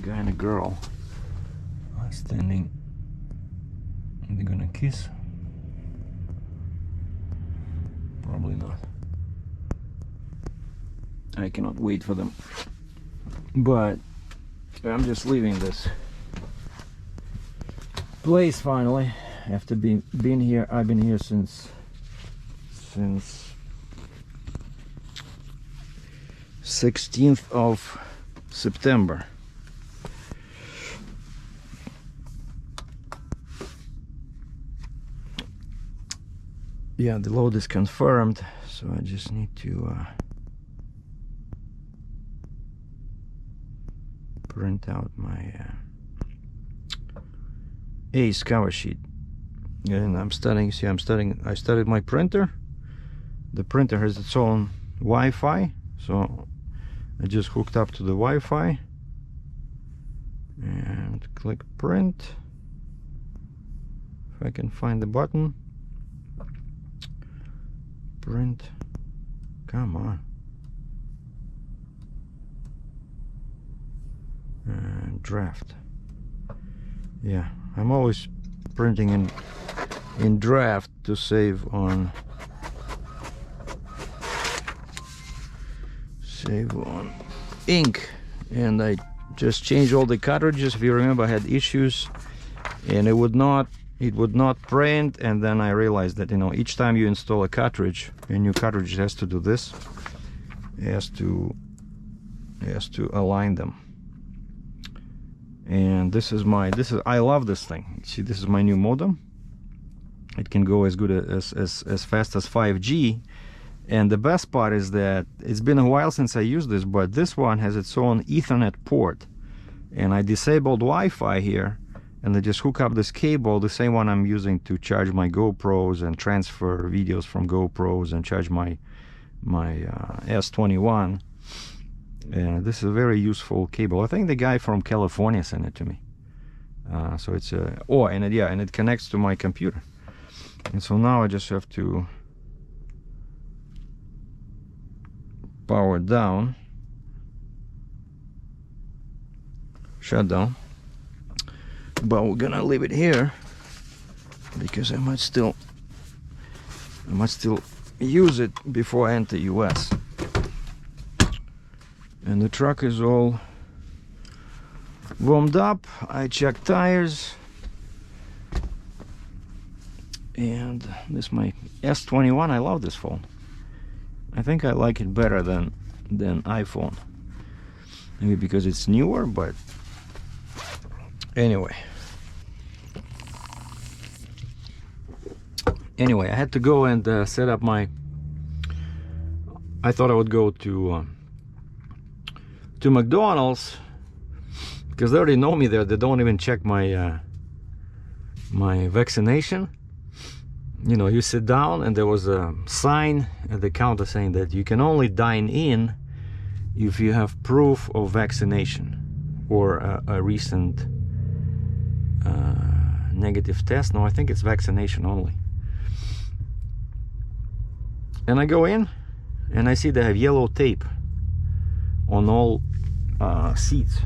guy and a girl are standing. Are they gonna kiss? Probably not. I cannot wait for them. But I'm just leaving this place finally. After being here, I've been here since 16th of September. Yeah, the load is confirmed, so I just need to print out my ACE cover sheet. And I'm studying, see, I studied my printer. The printer has its own Wi-Fi, so I just hooked up to the Wi-Fi and click print. If I can find the button. Print. Come on. And draft. Yeah, I'm always printing in draft to save on ink. And I just changed all the cartridges. If you remember, I had issues and it would not print, and then I realized that, you know, each time you install a cartridge, a new cartridge has to do this. It has to align them. And I love this thing. See, this is my new modem. It can go as good as fast as 5G. And the best part is that it's been a while since I used this, but this one has its own Ethernet port. And I disabled Wi-Fi here, and I just hook up this cable, the same one I'm using to charge my GoPros and transfer videos from GoPros and charge my S21. And this is a very useful cable. I think the guy from California sent it to me. So it's and it connects to my computer. And so now I just have to power it down, shut down. But we're gonna leave it here because I might still use it before I enter US. And the truck is all warmed up. I checked tires, and this is my S21. I love this phone. I think I like it better than iPhone. Maybe because it's newer, but anyway, I had to go and set up my. I thought I would go to McDonald's because they already know me there. They don't even check my my vaccination. You know, you sit down and there was a sign at the counter saying that you can only dine in if you have proof of vaccination or a recent negative test. No, I think it's vaccination only. And I go in and I see they have yellow tape on all seats.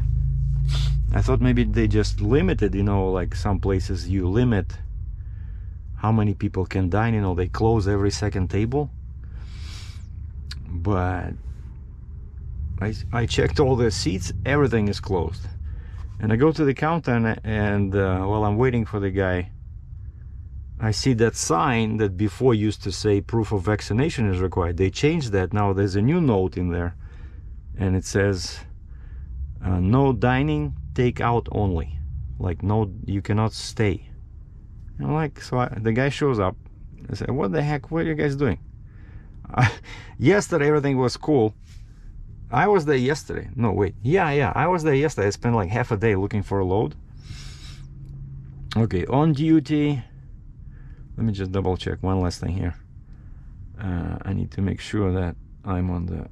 I thought maybe they just limited, you know, like some places you limit how many people can dine, you know, they close every second table. But I checked all the seats, everything is closed. And I go to the counter and while I'm waiting for the guy, I see that sign that before used to say proof of vaccination is required. They changed that. Now there's a new note in there and it says no dining, take out only. Like, no, you cannot stay. And I'm like, so the guy shows up. I said, what the heck, what are you guys doing? Yesterday everything was cool. I was there yesterday. No, wait. Yeah, I was there yesterday. I spent like half a day looking for a load. Okay, on duty. Let me just double check one last thing here. I need to make sure that I'm on the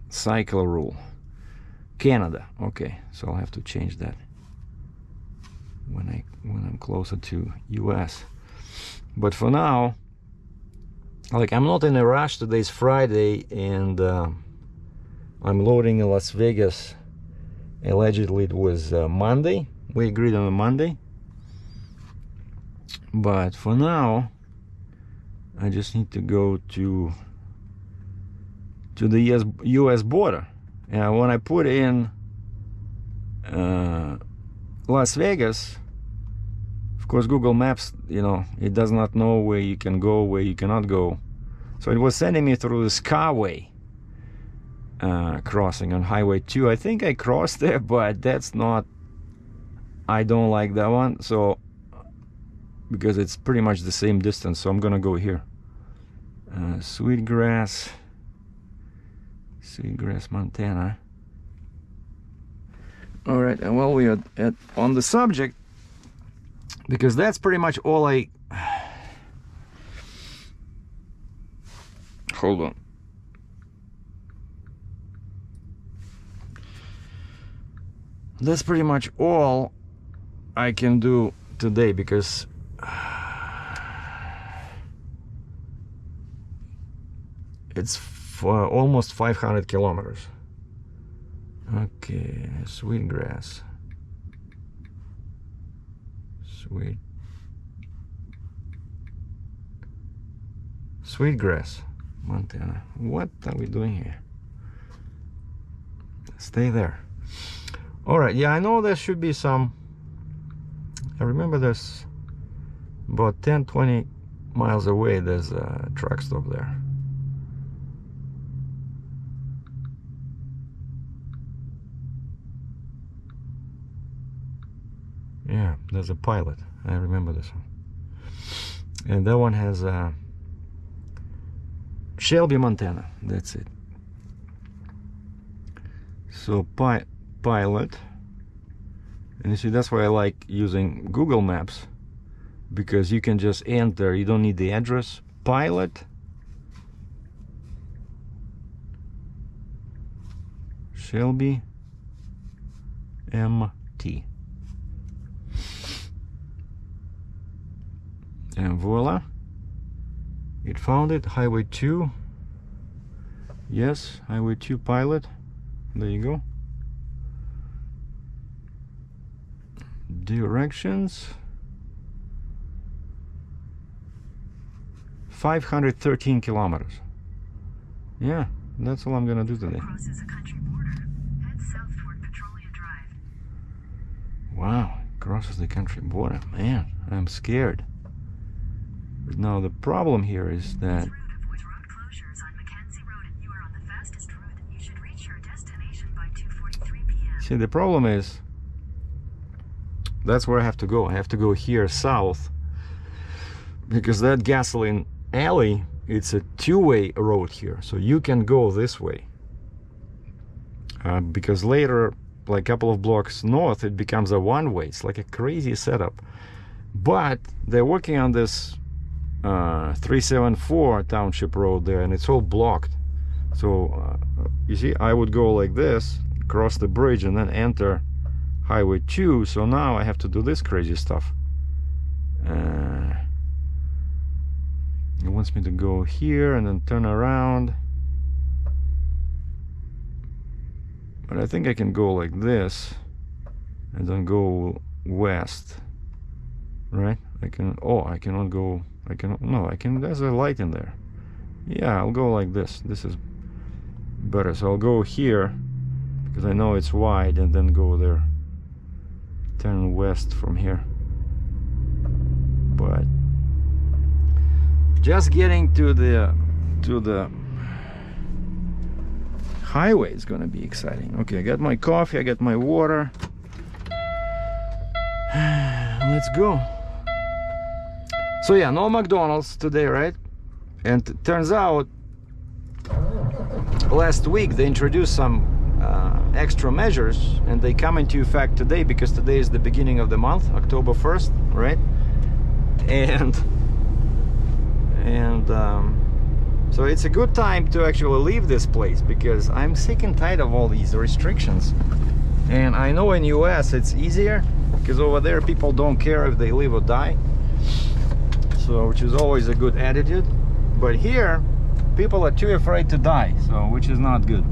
cycle rule. Canada. Okay, so I'll have to change that when I'm closer to US. But for now, like, I'm not in a rush. Today's Friday and I'm loading in Las Vegas Allegedly it was Monday. We agreed on a Monday. But for now, I just need to go to the US border. And when I put in Las Vegas, of course Google Maps, you know, it does not know where you can go, where you cannot go. So it was sending me through the Skyway crossing on Highway 2. I think I crossed there, but that's not, I don't like that one. So, because it's pretty much the same distance, so I'm gonna go here. Sweetgrass, Montana. All right, and while we are on the subject, because that's pretty much all I... Hold on. That's pretty much all I can do today, because it's for almost 500 kilometers. Okay, Sweetgrass. Sweetgrass, Montana. What are we doing here? Stay there. All right, yeah, I know there should be some. I remember there's about 10-20 miles away, there's a truck stop there. Yeah, there's a Pilot. I remember this one. And that one has Shelby, Montana. That's it. So Pilot. And you see, that's why I like using Google Maps, because you can just enter, you don't need the address. Pilot, Shelby, MT. And voila, it found it. Highway 2. Yes, Highway 2 Pilot. There you go. Directions. 513 kilometers. Yeah, that's all I'm gonna do today. Crosses a country border. Head south toward Petrolia Drive. Wow, crosses the country border. Man, I'm scared. Now the problem here is that With road closures on Mackenzie Road, you are on the fastest route. You should reach your destination by 2:43 p.m. See, the problem is, that's where I have to go. I have to go here south, because that gasoline alley, it's a two-way road here, so you can go this way. Because later, like a couple of blocks north, it becomes a one-way. It's like a crazy setup. But they're working on this 374 Township Road there, and it's all blocked. So you see, I would go like this, cross the bridge, and then enter Highway 2. So now I have to do this crazy stuff. It wants me to go here and then turn around, but I think I can go like this and then go west, right? I can, oh, I cannot go, I cannot, no, I can, there's a light in there. Yeah, I'll go like this. This is better. So I'll go here because I know it's wide, and then go there, turn west from here. But just getting to the highway is gonna be exciting. Okay, I got my coffee, I got my water. Let's go. So yeah, no McDonald's today, right? And it turns out last week they introduced some extra measures, and they come into effect today, because today is the beginning of the month, October 1st, right? And so it's a good time to actually leave this place, because I'm sick and tired of all these restrictions. And I know in US it's easier, because over there people don't care if they live or die, so which is always a good attitude. But here people are too afraid to die, so which is not good.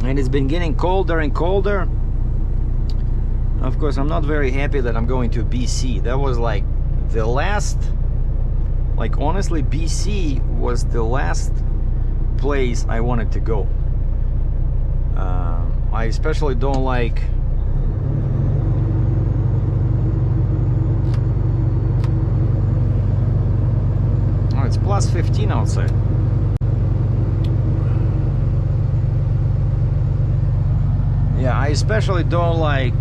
and it's been getting colder and colder. Of course, I'm not very happy that I'm going to BC. That was like the last, like honestly, BC was the last place I wanted to go. I especially don't like it's plus 15 outside. Yeah, I especially don't like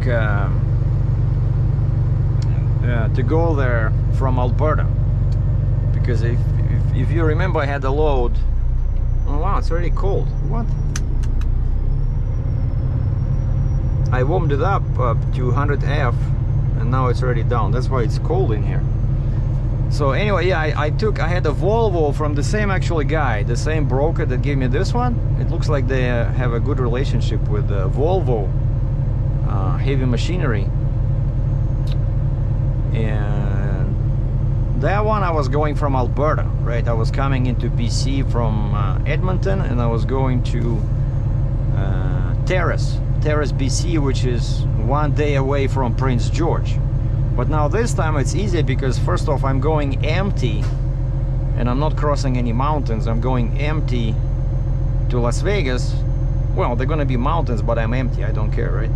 to go there from Alberta, because if you remember, I had a load. Oh wow, it's already cold. What? I warmed it up to 100F and now it's already down. That's why it's cold in here. So anyway, yeah, I had a Volvo from the same actually guy, the same broker that gave me this one. It looks like they have a good relationship with Volvo heavy machinery. And that one I was going from Alberta, right? I was coming into BC from Edmonton, and I was going to Terrace, BC, which is 1 day away from Prince George. But now this time it's easy because first off, I'm going empty and I'm not crossing any mountains. I'm going empty to Las Vegas. Well, they're gonna be mountains, but I'm empty, I don't care, right?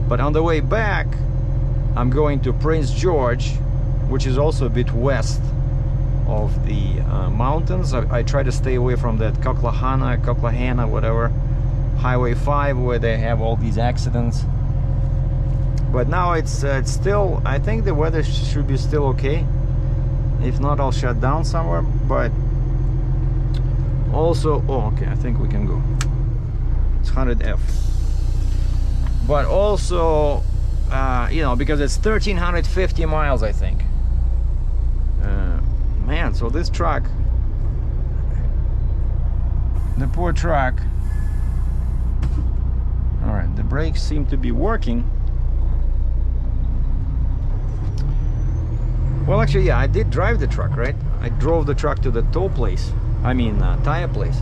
But on the way back, I'm going to Prince George, which is also a bit west of the mountains. I try to stay away from that Coquihana, whatever, Highway 5, where they have all these accidents. But now it's still, I think the weather should be still okay. If not, I'll shut down somewhere. But also, oh, okay, I think we can go. It's 100F. But also, you know, because it's 1,350 miles, I think. Man, so this truck, the poor truck. All right, the brakes seem to be working. Well, actually, yeah, I did drive the truck, right? I drove the truck to the tow place. I mean, tire place.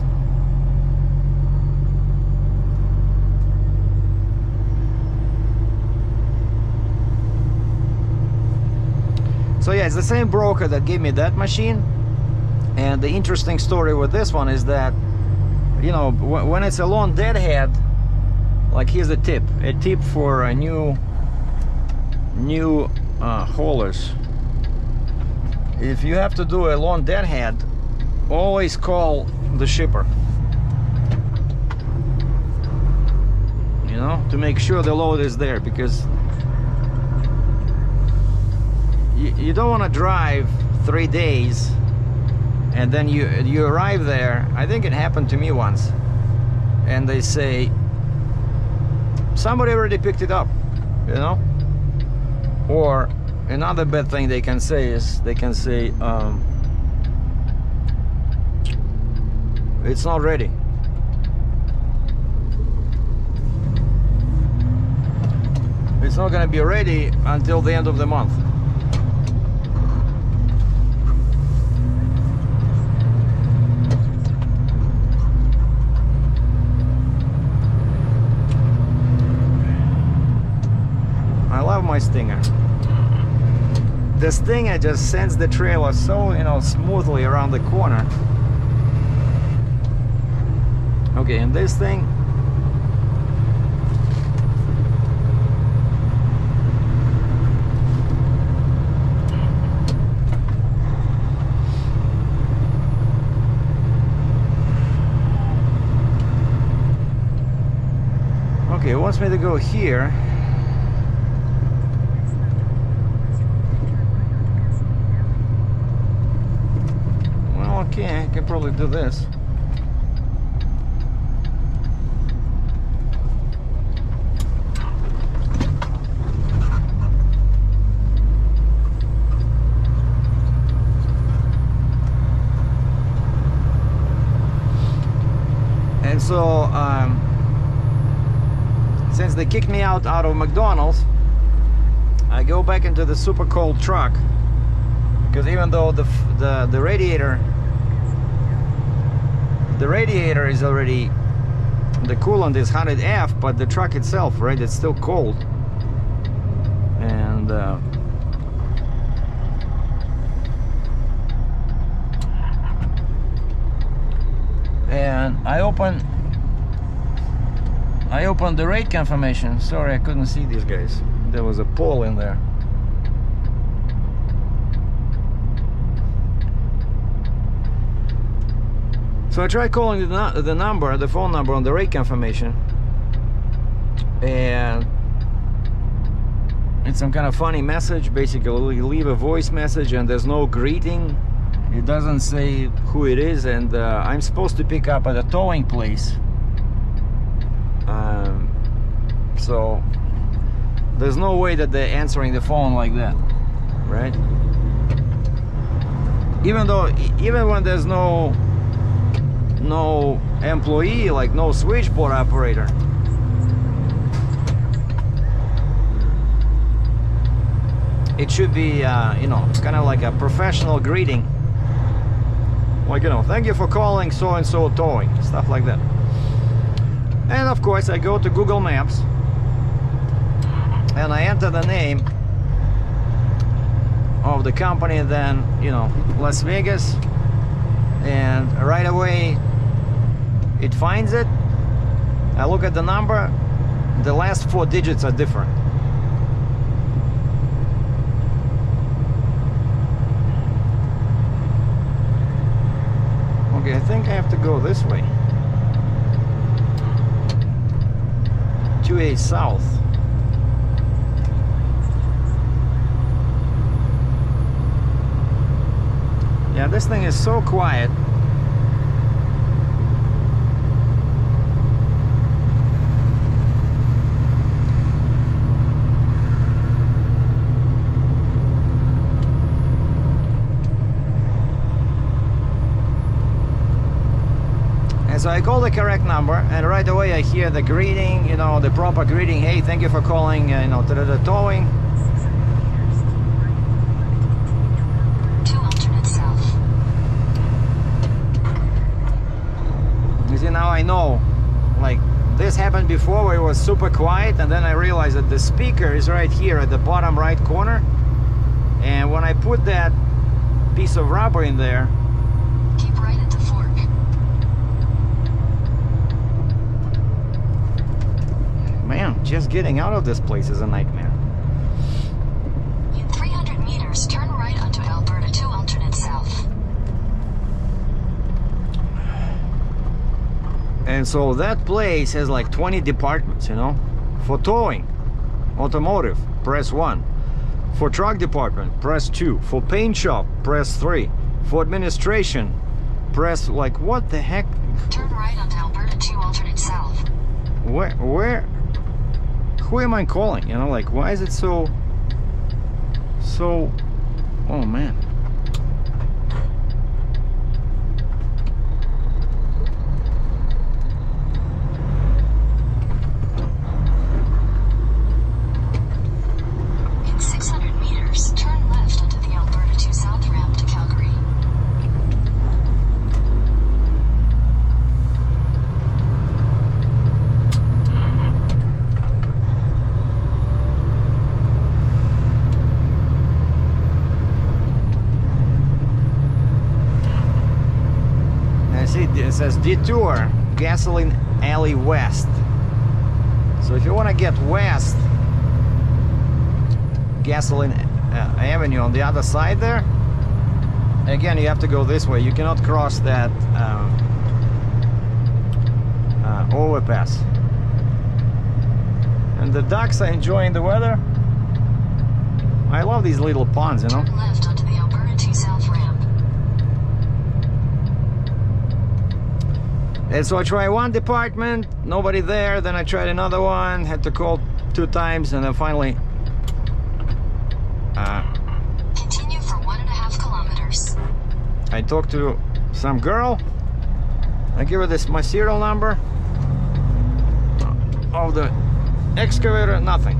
So yeah, it's the same broker that gave me that machine. And the interesting story with this one is that, you know, when it's a long deadhead, like here's a tip for a new haulers. If you have to do a long deadhead, always call the shipper, you know, to make sure the load is there, because you don't want to drive 3 days and then you arrive there. I think it happened to me once, and they say somebody already picked it up, you know. Or another bad thing they can say is it's not ready. It's not going to be ready until the end of the month. I love my Stinger. The Stinger just sends the trailer so, you know, smoothly around the corner. Okay, and this thing, okay, it wants me to go here. Okay, I can probably do this. And so, since they kicked me out of McDonald's, I go back into the super cold truck, because even though the radiator is already the coolant is 100F, but the truck itself, right, it's still cold. And I opened the rate confirmation. Sorry, I couldn't see these guys. There was a pole in there. So I tried calling the phone number on the rate confirmation, and it's some kind of funny message. Basically, you leave a voice message and there's no greeting. It doesn't say who it is, and I'm supposed to pick up at a towing place. So there's no way that they're answering the phone like that, right? Even when there's no employee, like no switchboard operator, it should be you know, kind of like a professional greeting, like, you know, thank you for calling so and so towing, stuff like that. And of course I go to Google Maps and I enter the name of the company, then, you know, Las Vegas, and right away it finds it. I look at the number, the last 4 digits are different. Okay, I think I have to go this way. 2A south. Yeah, this thing is so quiet. And so I call the correct number, and right away I hear the greeting, you know, the proper greeting. Hey, thank you for calling, you know, to the towing. Now I know, like, this happened before where it was super quiet, and then I realized that the speaker is right here at the bottom right corner, and when I put that piece of rubber in there, Keep right at the fork. man, just getting out of this place is a nightmare. In 300 meters, turn right onto Alberta 2 alternate south. And so that place has like 20 departments, you know. For towing, automotive, press 1. For truck department, press 2. For paint shop, press 3. For administration, press, like, what the heck? Turn right onto Alberta 2 alternate south. Where, who am I calling? You know, like, why is it so, oh man. It says detour gasoline alley west. So if you want to get west, gasoline avenue on the other side there, again you have to go this way. You cannot cross that overpass. And the ducks are enjoying the weather. I love these little ponds, you know. Turn left onto the Alberta 2 south ramp. And so I try one department, nobody there, then I tried another one, had to call 2 times, and then finally Continue for 1.5 kilometers. I talked to some girl. I give her my serial number of the excavator, nothing.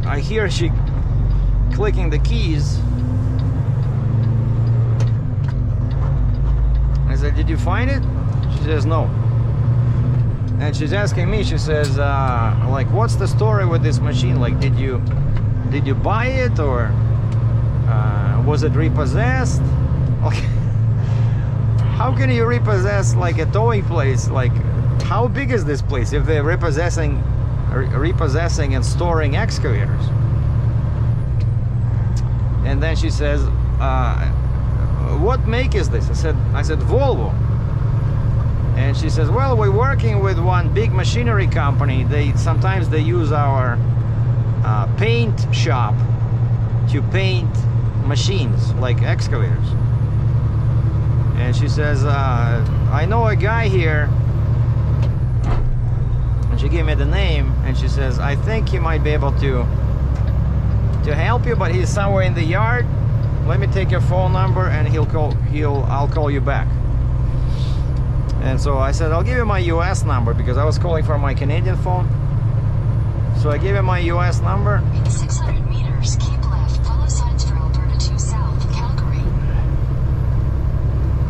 I hear she clicking the keys. I said, did you find it? She says no. And she's asking me, she says, like, what's the story with this machine? Like, did you buy it, or was it repossessed? Okay. How can you repossess like a towing place? Like, how big is this place if they're repossessing and storing excavators? And then she says, what make is this? I said Volvo. And she says, well, we're working with one big machinery company. Sometimes they use our paint shop to paint machines like excavators. And she says, I know a guy here. And she gave me the name, and she says, I think he might be able to help you, but he's somewhere in the yard. Let me take your phone number, and I'll call you back. And so I said, I'll give you my US number, because I was calling from my Canadian phone. So I gave him my US number. In 600 meters, keep left, follow signs for Alberta 2 South, Calgary.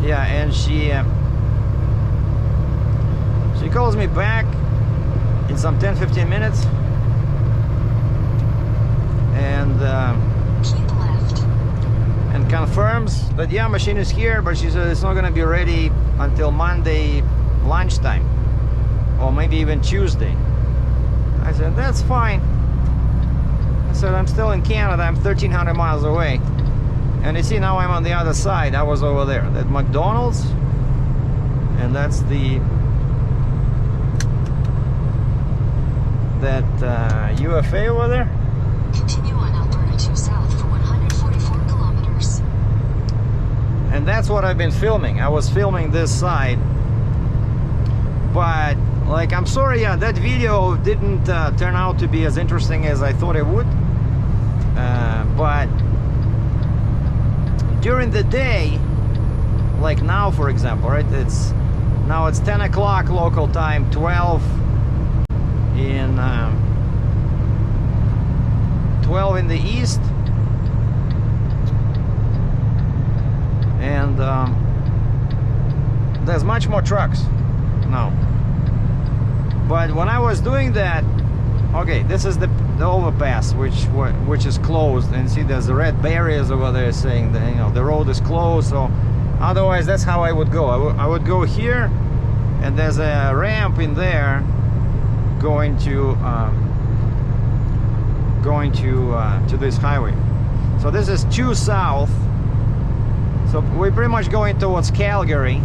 Yeah, and she calls me back in some 10-15 minutes. And keep left. And confirms that, yeah, machine is here, but she said it's not going to be ready until Monday lunchtime, or maybe even Tuesday. I said, that's fine. I said, I'm still in Canada, I'm 1,300 miles away. And you see, now I'm on the other side. I was over there, that McDonald's, and that's that UFA over there. Continue on Alberta 2 South for 144 kilometers. And that's what I've been filming. I was filming this side, but like, I'm sorry, yeah, that video didn't turn out to be as interesting as I thought it would. But during the day, like now, for example, right? Now it's 10 o'clock local time, 12 in 12 in the east, and there's much more trucks now. But when I was doing that, okay, this is the overpass which is closed, and see there's the red barriers over there saying that, you know, the road is closed. So otherwise, that's how I would go. I would go here, and there's a ramp in there going to this highway. So this is 2 South. So we're pretty much going towards Calgary.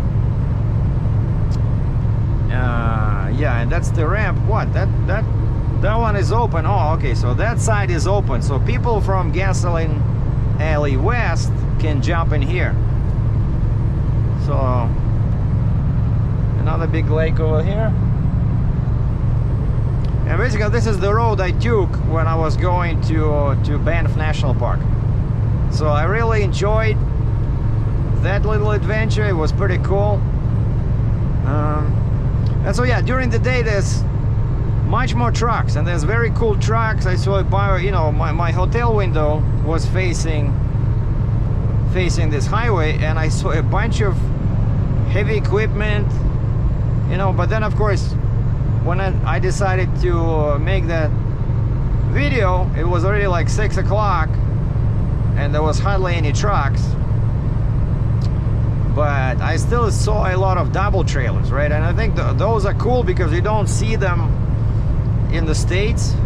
Yeah, and that's the ramp. What? That one is open. Oh, okay. So that side is open. So people from Gasoline Alley West can jump in here. So another big lake over here. And basically, this is the road I took when I was going to Banff National Park. So I really enjoyed that little adventure. It was pretty cool. And so yeah, during the day there's much more trucks, and there's very cool trucks. I saw it by, you know, my hotel window was facing this highway, and I saw a bunch of heavy equipment, you know. But then of course, when I decided to make that video, it was already like 6 o'clock, and there was hardly any trucks. But I still saw a lot of double trailers, right? And I think those are cool because you don't see them in the States.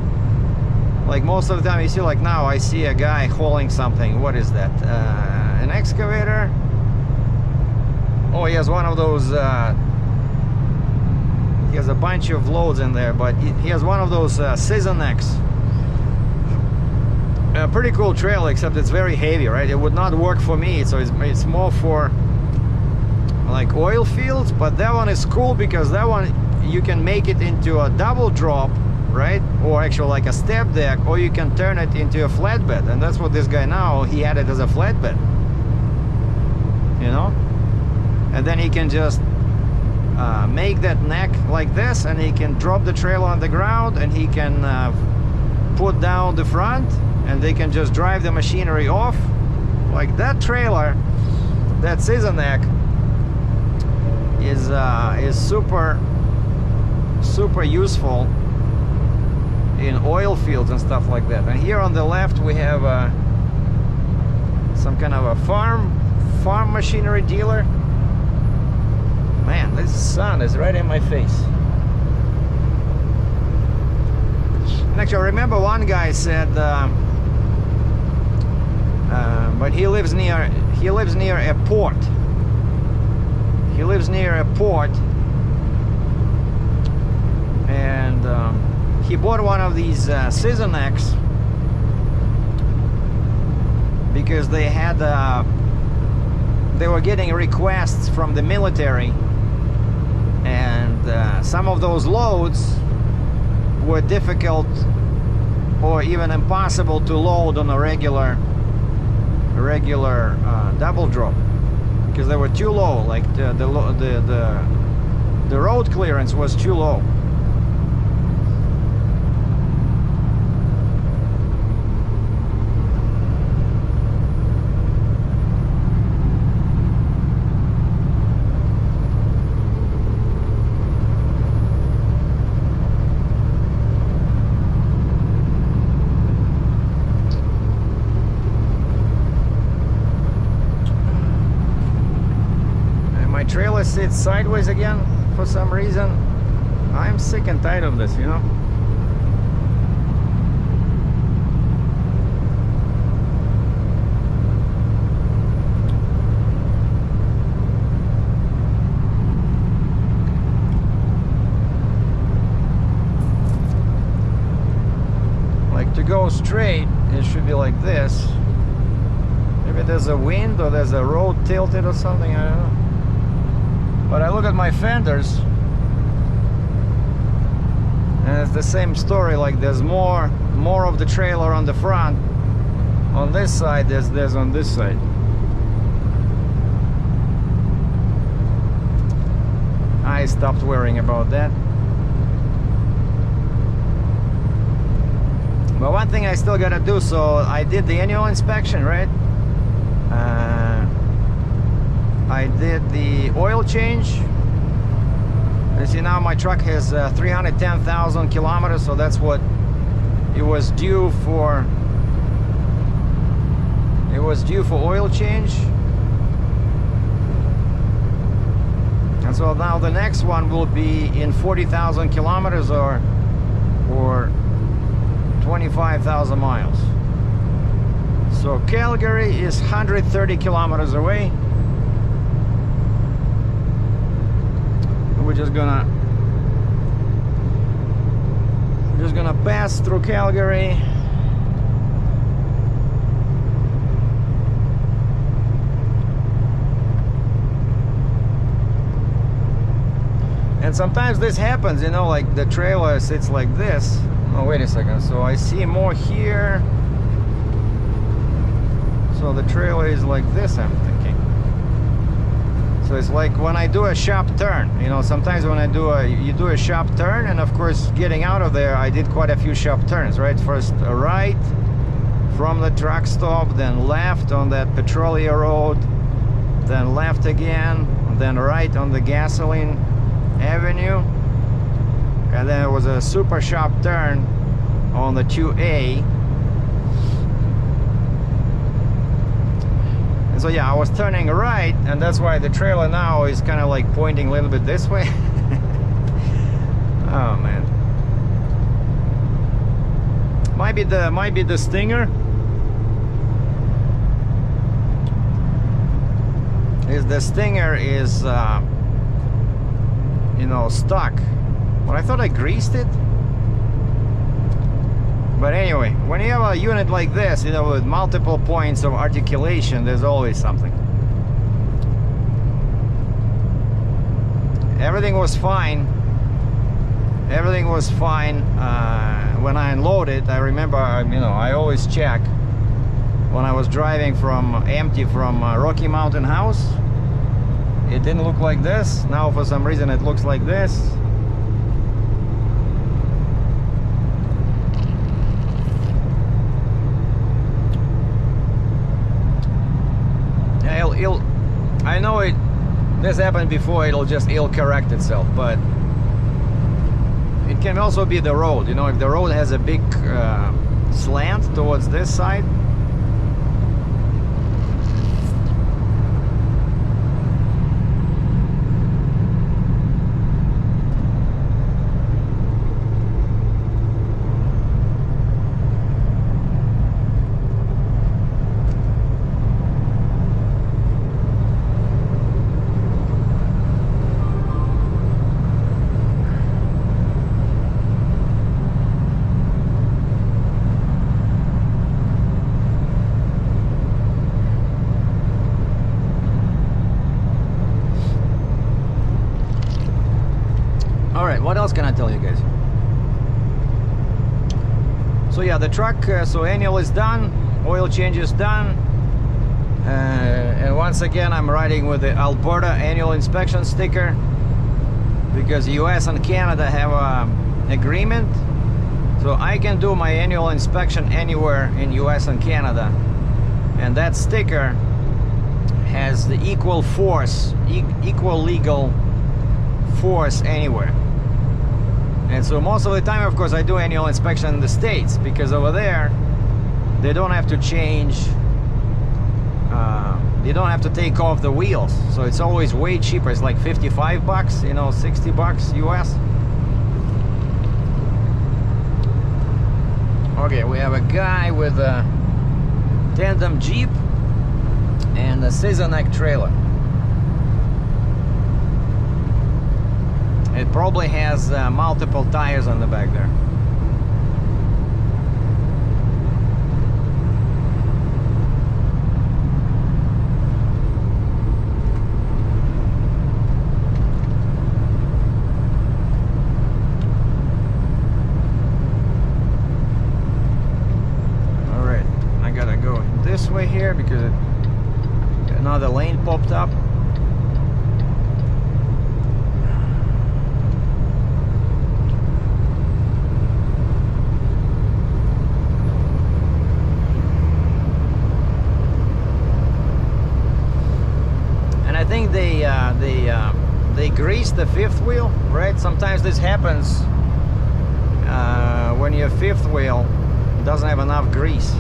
Like most of the time you see, like now I see a guy hauling something. What is that? An excavator? Oh, he has one of those, he has a bunch of loads in there, but he has one of those scissor necks. A pretty cool trailer, except it's very heavy, right? It would not work for me, so it's more for like oil fields. But that one is cool because that one you can make it into a double drop, right? Or actually like a step deck, or you can turn it into a flatbed. And that's what this guy now, he had it as a flatbed, you know. And then he can just make that neck like this, and he can drop the trailer on the ground, and he can put down the front, and they can just drive the machinery off. Like that trailer, that scissor neck is super super useful in oil fields and stuff like that. And here on the left we have some kind of a farm machinery dealer. Man, this sun is right in my face. And actually, I remember one guy said, but he lives near a port. He lives near a port, and he bought one of these Seasonx because they had they were getting requests from the military, and some of those loads were difficult or even impossible to load on a regular double drop because they were too low. Like the road clearance was too low. Trailer sits sideways again for some reason. I'm sick and tired of this, you know. Like, to go straight, it should be like this. Maybe there's a wind or there's a road tilted or something, I don't know. But I look at my fenders, and it's the same story. Like, there's more of the trailer on the front on this side there's on this side. I stopped worrying about that. But one thing I still gotta do, so I did the annual inspection, right? I did the oil change. You see, now my truck has 310,000 kilometers, so that's what it was due for. It was due for oil change. And so now the next one will be in 40,000 kilometers or 25,000 miles. So Calgary is 130 kilometers away. We're just gonna pass through Calgary. And sometimes this happens, you know, like the trailer sits like this. Oh, wait a second. So I see more here. So the trailer is like this, I'm thinking. So it's like when I do a sharp turn, you know, sometimes when you do a sharp turn, and of course getting out of there, I did quite a few sharp turns, right? First a right from the truck stop, then left on that Petrolia road, then left again, then right on the Gasoline Avenue, and then it was a super sharp turn on the 2A. So yeah, I was turning right, and that's why the trailer now is kind of like pointing a little bit this way. Oh man, might be the Stinger. The Stinger is you know, stuck. But I thought I greased it. But anyway, when you have a unit like this, you know, with multiple points of articulation, there's always something. Everything was fine. Everything was fine when I unloaded. I remember, you know, I always check when I was driving from empty from Rocky Mountain House. It didn't look like this. Now for some reason it looks like this. I know this happened before. It'll correct itself, but It can also be the road, you know, if the road has a big slant towards this side. What else can I tell you guys? So yeah, the truck, so annual is done, oil change is done, and once again I'm riding with the Alberta annual inspection sticker, because US and Canada have an agreement, so I can do my annual inspection anywhere in US and Canada, and that sticker has the equal force, equal legal force anywhere. And so most of the time, of course, I do annual inspection in the States, because over there they don't have to change, you don't have to take off the wheels, so it's always way cheaper. It's like 55 bucks, you know, 60 bucks US. Okay, we have a guy with a tandem Jeep and a scissor neck trailer. It probably has multiple tires on the back there. All right, I gotta go this way here because another lane popped up. I think they grease the fifth wheel, right? Sometimes this happens when your fifth wheel doesn't have enough grease.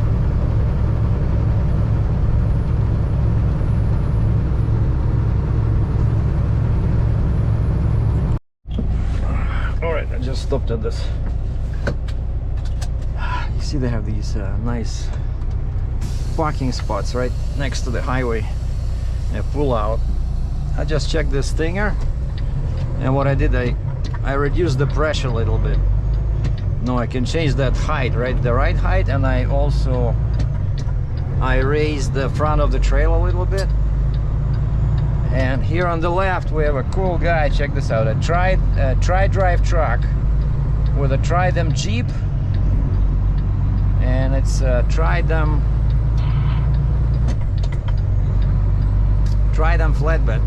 All right, I just stopped at this. You see, they have these nice parking spots right next to the highway. I pull out. I just checked this stinger, and what I did, I reduced the pressure a little bit. No, I can change that height, right? The right height, and I raised the front of the trailer a little bit. And here on the left we have a cool guy. Check this out, a tri-drive truck with a Tridem Jeep, and it's a Tridem flatbed.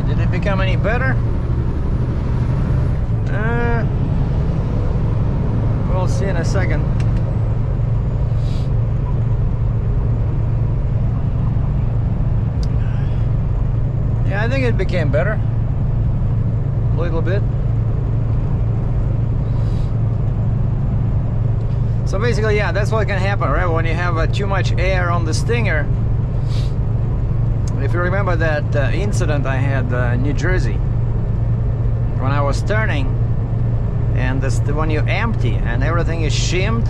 Did it become any better? We'll see in a second. Yeah, I think it became better. A little bit. So basically, yeah, that's what can happen, right? When you have too much air on the stinger. If you remember that incident I had in New Jersey, when I was turning, and when you empty and everything is shimmed,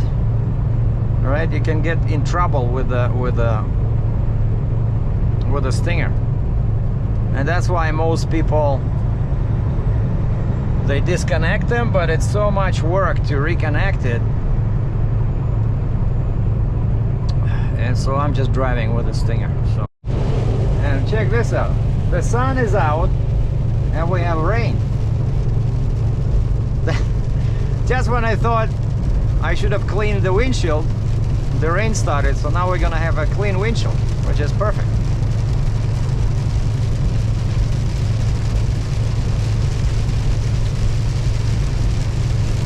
right, you can get in trouble with the stinger, and that's why most people, they disconnect them, but it's so much work to reconnect it, and so I'm just driving with the stinger. So. And check this out, the sun is out and we have rain. just when I thought I should have cleaned the windshield, the rain started, so now we're gonna have a clean windshield, which is perfect.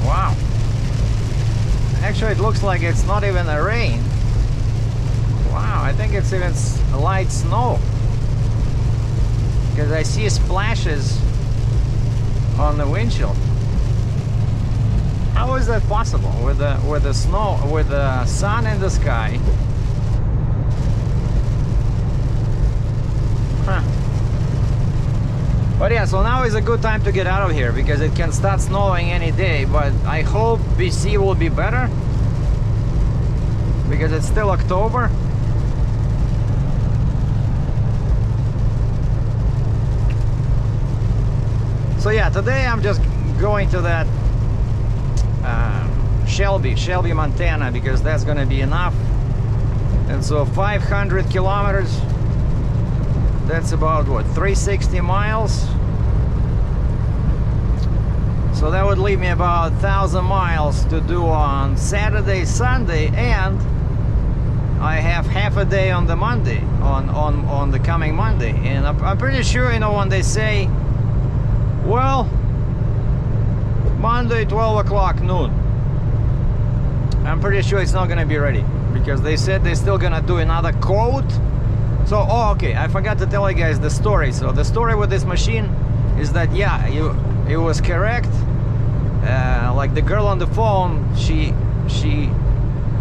Wow. Actually, it looks like it's not even a rain. Wow, I think it's even light snow. Because I see splashes on the windshield. How is that possible with the snow, with the sun in the sky? Huh. But yeah, so now is a good time to get out of here because it can start snowing any day. But I hope BC will be better because it's still October. So yeah, today I'm just going to that Shelby, Montana, because that's gonna be enough. And so 500 kilometers, that's about what, 360 miles. So that would leave me about 1,000 miles to do on Saturday, Sunday, and I have half a day on the Monday, on the coming Monday. And I'm pretty sure, you know, when they say, well, Monday 12 o'clock noon, I'm pretty sure it's not gonna be ready because they said they're still gonna do another coat. So, oh, okay, I forgot to tell you guys the story. So the story with this machine is that, yeah, it was correct. Like the girl on the phone, she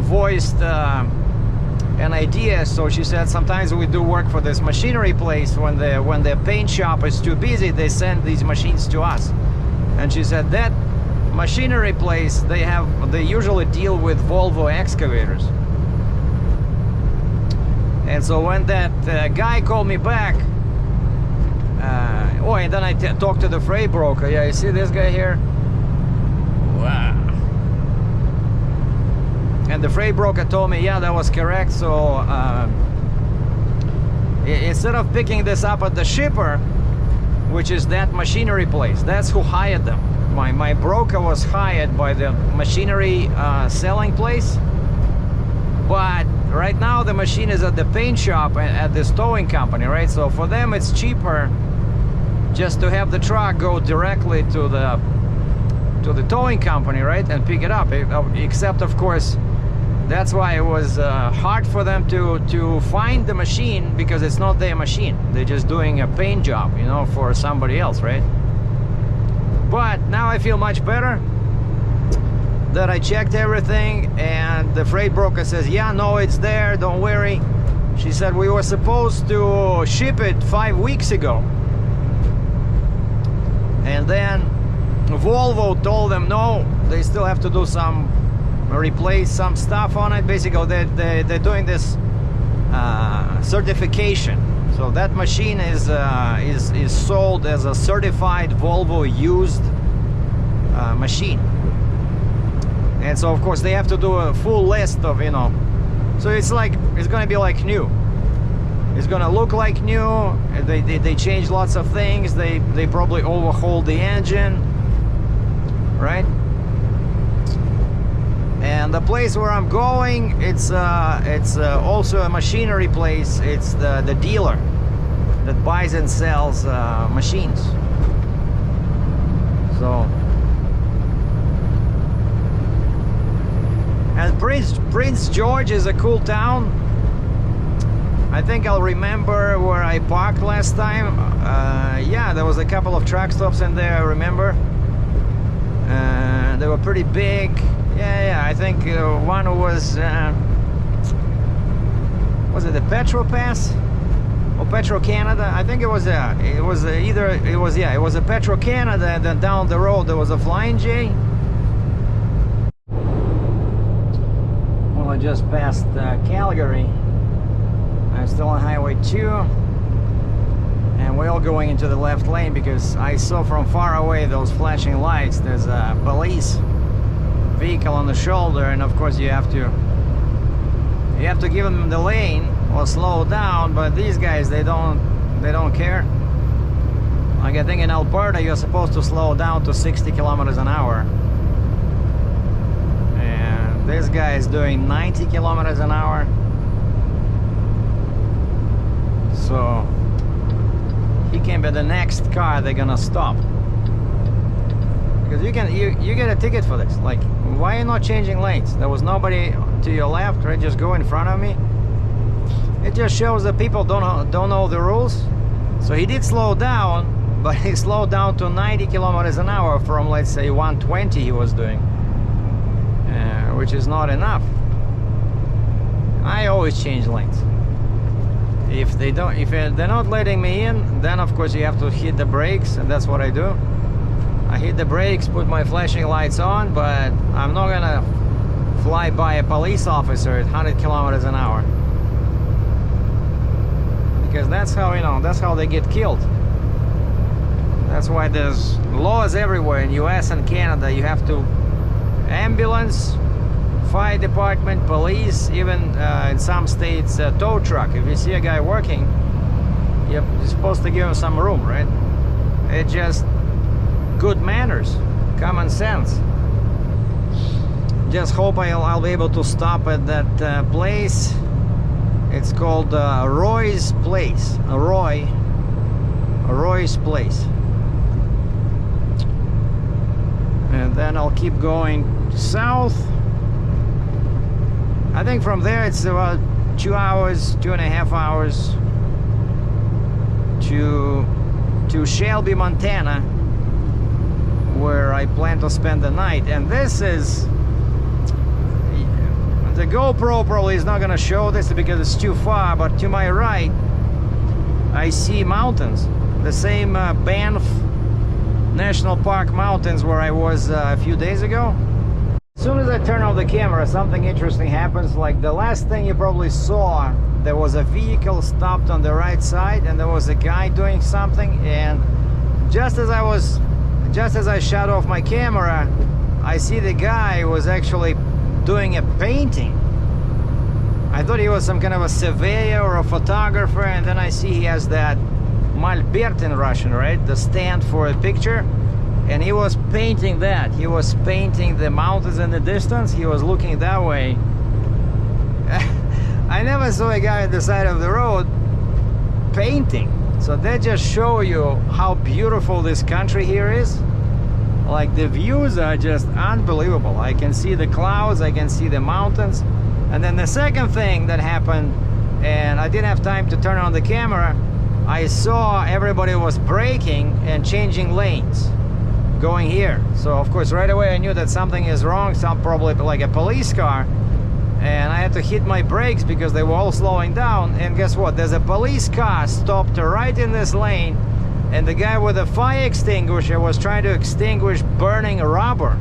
voiced an idea. So she said sometimes we do work for this machinery place when the paint shop is too busy, they send these machines to us. And she said that machinery place, they usually deal with Volvo excavators. And so when that guy called me back, oh, and then I talked to the freight broker. Yeah, you see this guy here? Wow. And the freight broker told me, yeah, that was correct. So instead of picking this up at the shipper, which is that machinery place, that's who hired them. My broker was hired by the machinery selling place. But right now the machine is at the paint shop at this towing company, right? So for them it's cheaper just to have the truck go directly to the towing company, right, and pick it up. Except of course, that's why it was hard for them to find the machine, because it's not their machine. They're just doing a paint job, you know, for somebody else, right? But now I feel much better that I checked everything, and the freight broker says, yeah, no, it's there, don't worry. She said we were supposed to ship it 5 weeks ago, and then Volvo told them no, they still have to do some, replace some stuff on it. Basically they're doing this certification. So that machine is sold as a certified Volvo used machine. And so of course they have to do a full list of, you know, so it's gonna be like new. It's gonna look like new. They change lots of things. They probably overhaul the engine, right? And the place where I'm going, it's also a machinery place. It's the dealer that buys and sells machines. So, and Prince George is a cool town. I think I'll remember where I parked last time. Yeah, there was a couple of truck stops in there, I remember. They were pretty big. Yeah, I think one was it the Petro Pass or Petro Canada? I think it was a Petro Canada, and then down the road there was a Flying J. Well, I just passed Calgary. I'm still on Highway 2, and we're all going into the left lane because I saw from far away those flashing lights. There's a police vehicle on the shoulder, and of course you have to give them the lane or slow down. But these guys, they don't care. Like I think in Alberta you're supposed to slow down to 60 kilometers an hour, This guy is doing 90 kilometers an hour. So he can be the next car they're gonna stop. Because you get a ticket for this. Like, why are you not changing lanes? There was nobody to your left, right? Just go in front of me. It just shows that people don't know the rules. So he did slow down, but he slowed down to 90 kilometers an hour from, let's say, 120 he was doing, which is not enough. I always change lanes. If they're not letting me in, then of course you have to hit the brakes, and that's what I do. I hit the brakes, put my flashing lights on, but I'm not gonna fly by a police officer at 100 kilometers an hour. Because that's how, you know, that's how they get killed. That's why there's laws everywhere in US and Canada. You have to ambulance, fire department, police, even in some states tow truck. If you see a guy working, you're supposed to give him some room, right? It's just good manners, common sense. Just hope I'll be able to stop at that place. It's called Roy's Place. Roy's Place. And then I'll keep going south. I think from there it's about 2 hours, 2.5 hours to Shelby, Montana, where I plan to spend the night. And this is, the GoPro probably is not going to show this because it's too far, but to my right I see mountains, the same Banff National Park mountains where I was a few days ago. As soon as I turn on the camera, something interesting happens. Like the last thing you probably saw, there was a vehicle stopped on the right side and there was a guy doing something, and just as I shut off my camera, I see the guy was actually doing a painting. I thought he was some kind of a surveyor or a photographer, and then I see he has that Malbert in Russian, right? The stand for a picture. And he was painting that. He was painting the mountains in the distance. He was looking that way. I never saw a guy on the side of the road painting. So that just show you how beautiful this country here is. Like, the views are just unbelievable. I can see the clouds, I can see the mountains. And then the second thing that happened, and I didn't have time to turn on the camera, I saw everybody was braking and changing lanes going here. So of course right away I knew that something is wrong, some probably like a police car, and I had to hit my brakes because they were all slowing down. And guess what? There's a police car stopped right in this lane, and the guy with a fire extinguisher was trying to extinguish burning rubber.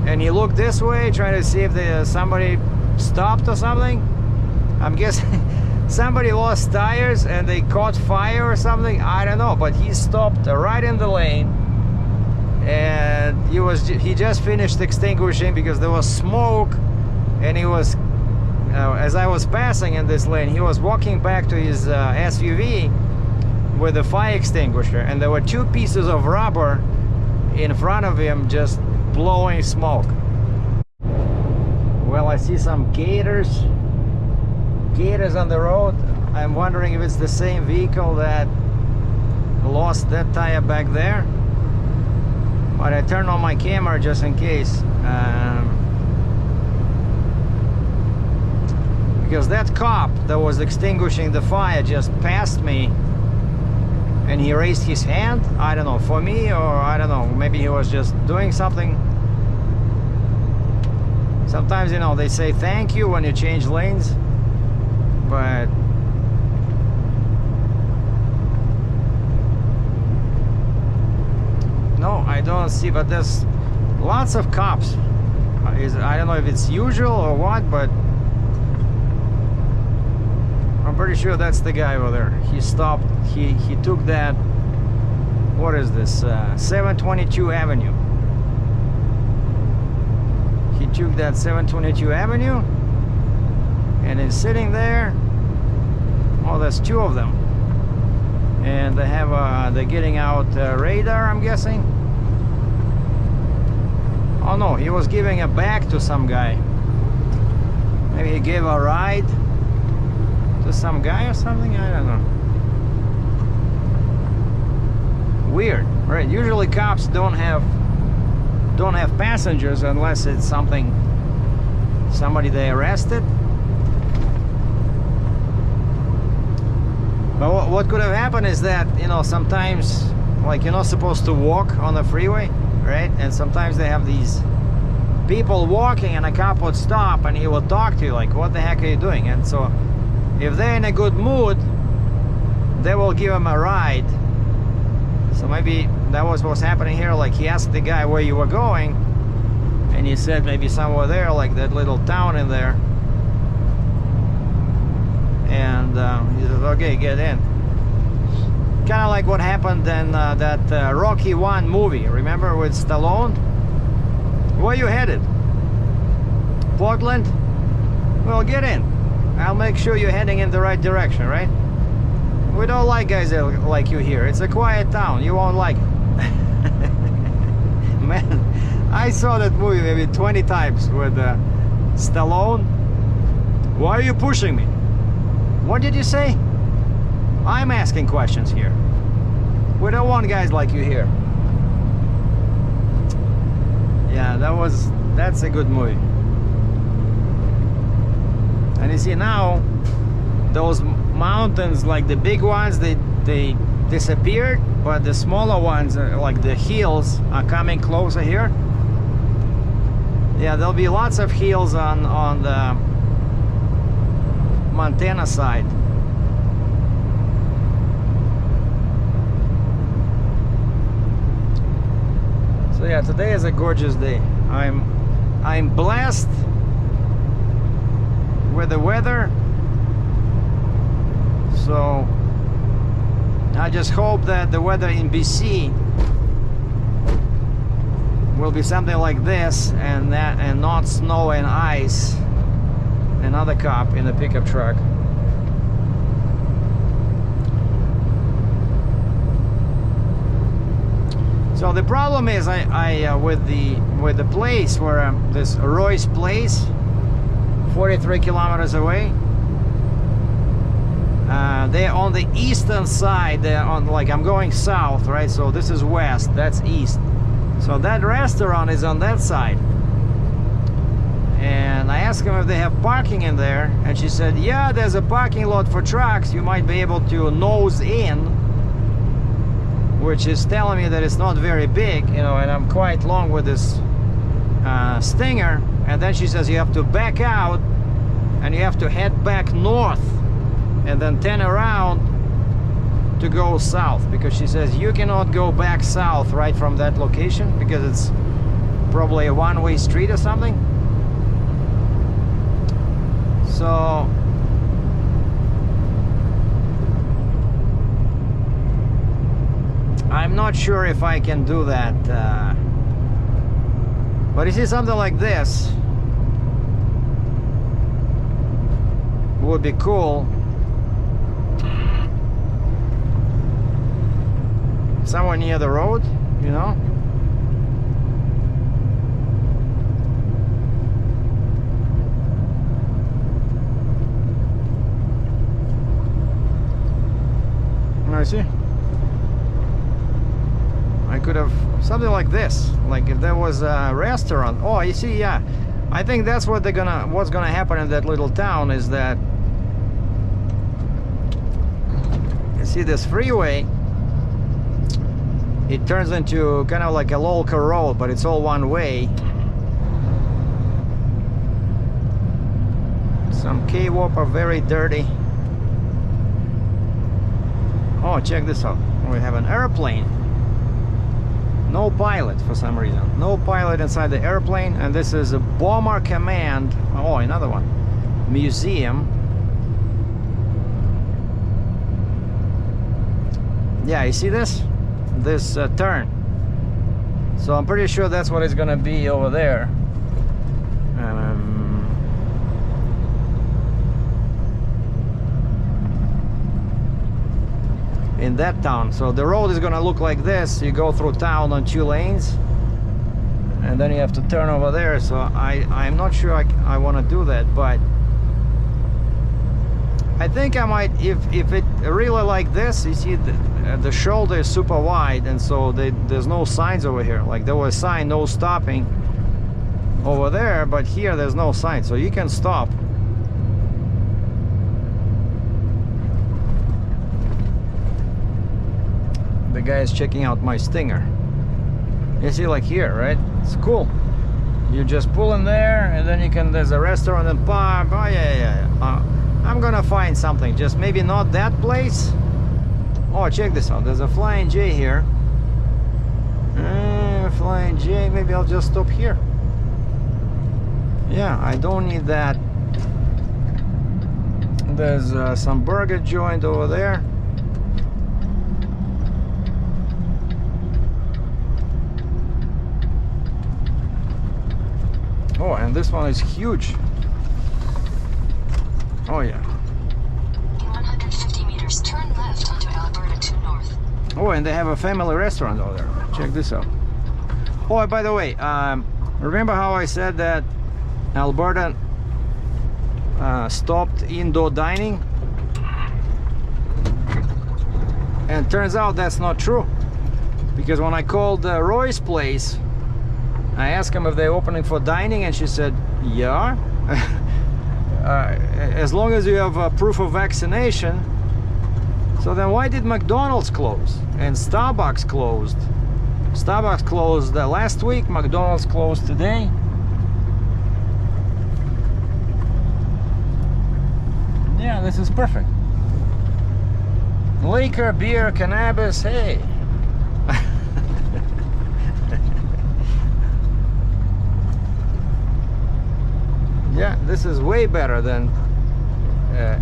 And he looked this way trying to see if somebody stopped or something. I'm guessing somebody lost tires and they caught fire or something. I don't know, but he stopped right in the lane. And he just finished extinguishing because there was smoke, and he was as I was passing in this lane, he was walking back to his SUV with a fire extinguisher, and there were two pieces of rubber in front of him just blowing smoke. Well, I see some gators on the road. I'm wondering if it's the same vehicle that lost that tire back there. But I turned on my camera just in case, because that cop that was extinguishing the fire just passed me, and he raised his hand, I don't know, for me, or I don't know, maybe he was just doing something. Sometimes, you know, they say thank you when you change lanes, but no, I don't see. But there's lots of cops. I don't know if it's usual or what, but I'm pretty sure that's the guy over there. He stopped. He took that. What is this? 722 Avenue. He took that 722 Avenue and is sitting there. Oh, there's two of them, and they have they're getting out radar, I'm guessing. Oh no, he was giving a bag to some guy. Maybe he gave a ride to some guy or something, I don't know. Weird, right? Usually cops don't have passengers unless it's somebody they arrested. But what could have happened is that, you know, sometimes, like, you're not supposed to walk on the freeway, right? And sometimes they have these people walking and a cop would stop and he would talk to you like, what the heck are you doing? And so if they're in a good mood, they will give him a ride. So maybe that was what's happening here. Like, he asked the guy where you were going, and he said maybe somewhere there, like that little town in there. And he says, okay, get in. Kind of like what happened in that Rocky 1 movie, remember, with Stallone? Where you headed? Portland? Well, get in. I'll make sure you're heading in the right direction, right? We don't like guys like you here. It's a quiet town. You won't like it. Man, I saw that movie maybe 20 times with Stallone. Why are you pushing me? What did you say? I'm asking questions here. We don't want guys like you here. Yeah, that's a good movie. And you see now, those mountains, like the big ones, they disappeared, but the smaller ones, like the hills, are coming closer here. Yeah, there'll be lots of hills on the Montana side. So yeah, today is a gorgeous day. I'm blessed with the weather. So I just hope that the weather in BC will be something like this, and not snow and ice. Another cop in the pickup truck. So the problem is, I with the place where this Roy's place, 43 kilometers away. They're on the eastern side. They're on, like, I'm going south, right? So this is west, that's east. So that restaurant is on that side. And I asked them if they have parking in there, and she said, yeah, there's a parking lot for trucks. You might be able to nose in, which is telling me that it's not very big, you know, and I'm quite long with this Stinger. And then she says you have to back out and you have to head back north and then turn around to go south, because she says you cannot go back south right from that location because it's probably a one-way street or something. So I'm not sure if I can do that, but you see, something like this would be cool. Somewhere near the road, you know. I see. I could have something like this, like if there was a restaurant. Oh, you see, yeah. I think that's what what's gonna happen in that little town is that, you see this freeway, it turns into kind of like a local road, but it's all one way. Some K-Warp are very dirty. Oh, check this out. We have an airplane. No pilot for some reason. No pilot inside the airplane, and this is a Bomber Command. Oh, another one. Museum. Yeah, you see this? This turn. So I'm pretty sure that's what it's gonna be over there. In that town. So the road is gonna look like this. You go through town on 2 lanes, and then you have to turn over there. So I'm not sure I want to do that, but I think I might, if it really like this. You see the shoulder is super wide, and so there's no signs over here. Like there was a sign no stopping over there, but here there's no sign, so you can stop. The guy is checking out my Stinger. You see, like here, right? It's cool. You just pull in there, and then you can, there's a restaurant and pub. Oh yeah. I'm gonna find something, just maybe not that place. Oh, check this out, there's a Flying J here. Flying J, maybe I'll just stop here. Yeah, I don't need that. There's some burger joint over there. Oh, and this one is huge. Oh yeah. In 150 meters, turn left onto Alberta 2 North. Oh, and they have a family restaurant over there. Check this out. Oh, by the way, remember how I said that Alberta stopped indoor dining? And turns out that's not true. Because when I called Roy's place, I asked him if they're opening for dining, and she said, yeah. As long as you have proof of vaccination. So then why did McDonald's close? And Starbucks closed. Starbucks closed last week, McDonald's closed today. Yeah, this is perfect. Liquor, beer, cannabis, hey. Yeah, this is way better than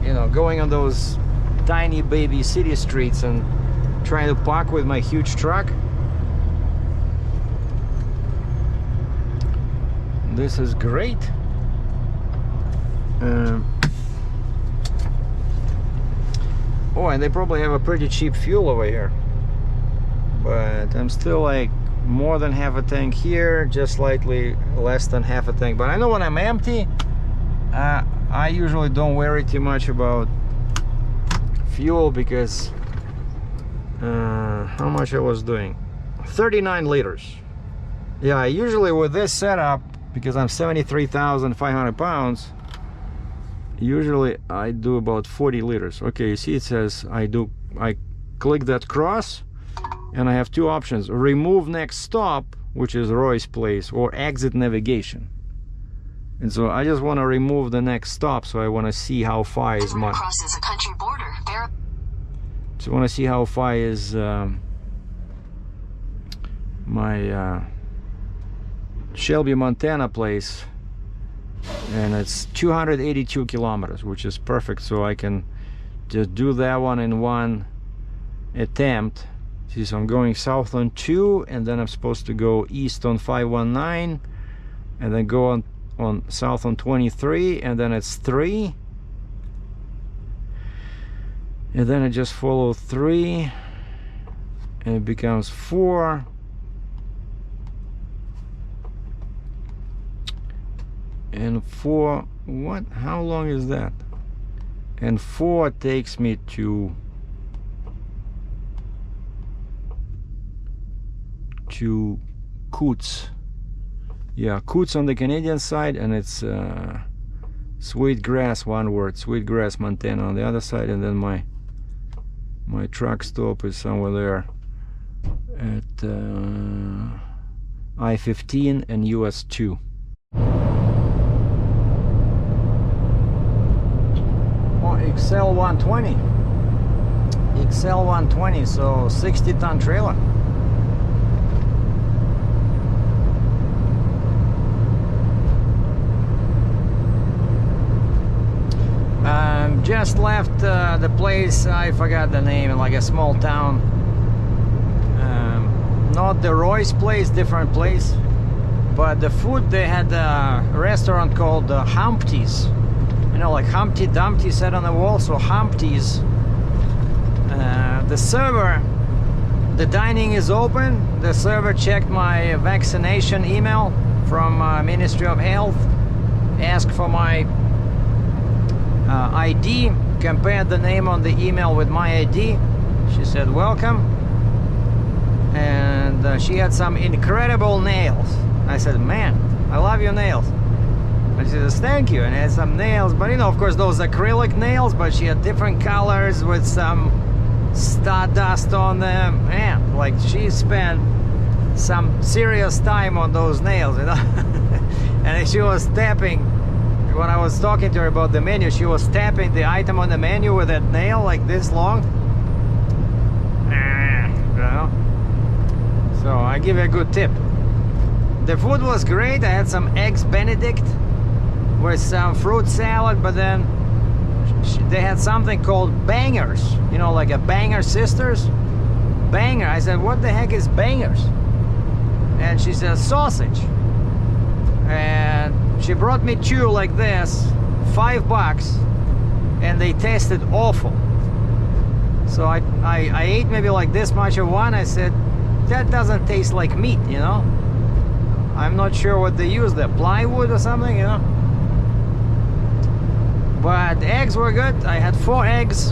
you know, going on those tiny baby city streets and trying to park with my huge truck. This is great. Oh, and they probably have a pretty cheap fuel over here, but I'm still like more than half a tank here, just slightly less than half a tank. But I know when I'm empty, I usually don't worry too much about fuel, because how much I was doing, 39 liters. Yeah, usually with this setup, because I'm 73,500 pounds, usually I do about 40 liters. Okay, you see it says I click that cross, and I have two options: remove next stop, which is Roy's place, or exit navigation. And so I just want to remove the next stop, so I want to see how far is my... crosses a country border. So I want to see how far is my Shelby, Montana place, and it's 282 kilometers, which is perfect. So I can just do that one in one attempt. See, so I'm going south on 2, and then I'm supposed to go east on 519, and then go on south on 23, and then it's 3, and then I just follow 3, and it becomes 4, and 4, what, how long is that? And 4 takes me to Coots. Yeah, Coots on the Canadian side, and it's Sweetgrass, one word, Sweetgrass, Montana on the other side, and then my truck stop is somewhere there at I-15 and US 2. Oh, XL 120. XL 120, so 60-ton trailer. Just left the place, I forgot the name, like a small town. Not the Roy's place, different place. But the food, they had a restaurant called Humpty's. You know, like Humpty Dumpty said on the wall, so Humpty's. The The dining is open. The server checked my vaccination email from Ministry of Health, asked for my ID, compared the name on the email with my ID. She said welcome, and she had some incredible nails. I said, man, I love your nails. And she says, thank you. And I had some nails, but you know, of course, those acrylic nails, but she had different colors with some stardust on them. Man, like she spent some serious time on those nails, you know. And she was tapping, when I was talking to her about the menu, she was tapping the item on the menu with that nail like this long. You know? So I give her a good tip. The food was great. I had some eggs Benedict with some fruit salad, but then they had something called bangers, you know, like a Banger Sisters banger. I said, what the heck is bangers? And she said, sausage. And she brought me two like this, $5, and they tasted awful. So I ate maybe like this much of one. I said, that doesn't taste like meat, you know. I'm not sure what they use there, plywood or something, you know. But eggs were good. I had 4 eggs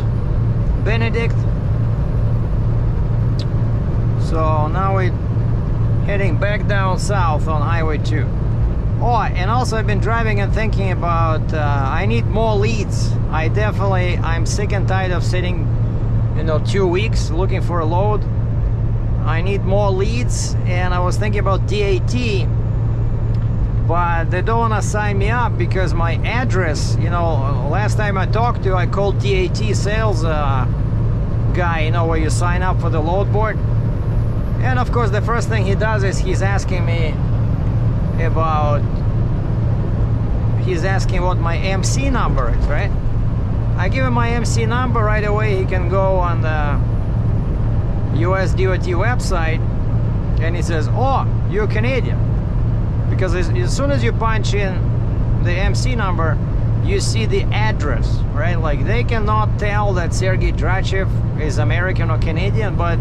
Benedict. So now we're heading back down south on Highway 2. Oh, and also I've been driving and thinking about I need more leads. I'm sick and tired of sitting, you know, 2 weeks looking for a load. I need more leads, and I was thinking about DAT, but they don't want to sign me up because my address, you know, last time I talked to, I called DAT sales guy, you know, where you sign up for the load board. And of course the first thing he does is he's asking what my MC number is, right? I give him my MC number right away. He can go on the US DOT website and he says, oh, you're Canadian. Because as soon as you punch in the MC number, you see the address, right? Like they cannot tell that Sergei Dratchev is American or Canadian, but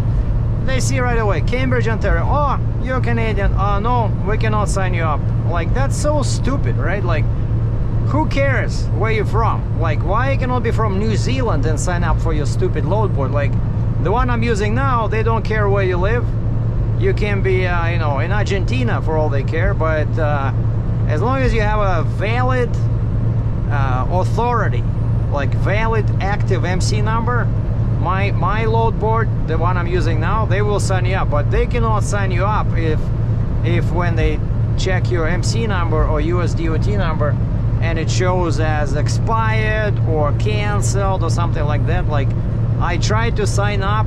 they see right away, Cambridge, Ontario. Oh, you're Canadian. No, we cannot sign you up. Like, that's so stupid, right? Like, who cares where you're from? Like, why you cannot be from New Zealand and sign up for your stupid load board? Like, the one I'm using now, they don't care where you live. You can be, you know, in Argentina for all they care, but as long as you have a valid authority, like valid active MC number, my load board, the one I'm using now, they will sign you up. But they cannot sign you up if when they check your MC number or US DOT number and it shows as expired or canceled or something like that. Like, I tried to sign up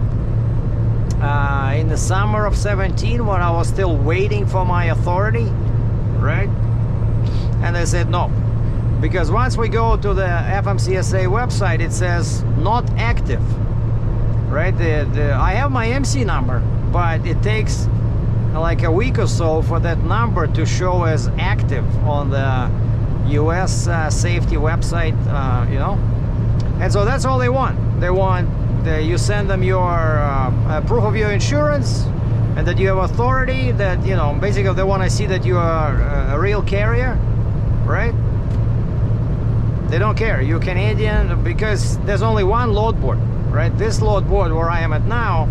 in the summer of 17 when I was still waiting for my authority, right? And they said no, because once we go to the FMCSA website, it says not active, right? I have my MC number, but it takes like a week or so for that number to show as active on the US safety website, you know. And so that's all they want. They want you send them your proof of your insurance and that you have authority, that, you know, basically they want to see that you are a real carrier, right? They don't care you're Canadian, because there's only one load board, right? This load board where I am at now,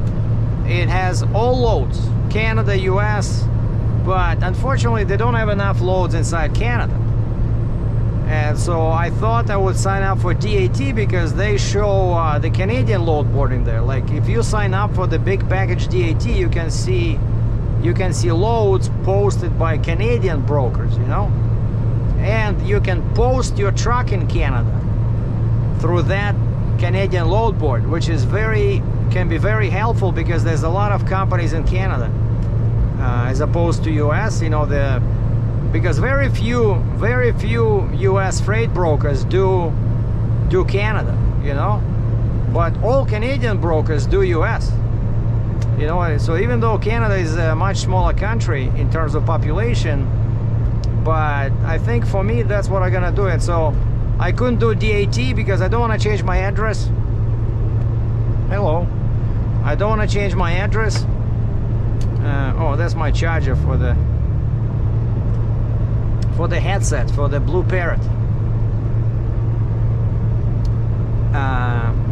it has all loads, Canada, US, but unfortunately they don't have enough loads inside Canada. And so I thought I would sign up for DAT because they show the Canadian load board in there. Like, if you sign up for the big package DAT, you can see loads posted by Canadian brokers, you know. And you can post your truck in Canada through that Canadian load board, which is can be very helpful because there's a lot of companies in Canada as opposed to US, you know, because very few US freight brokers do Canada, you know, but all Canadian brokers do US, you know. So even though Canada is a much smaller country in terms of population, but I think for me that's what I'm gonna do. And so I couldn't do DAT because I don't want to change my address. Hello. I don't want to change my address Oh, that's my charger for the headset, for the Blue Parrot.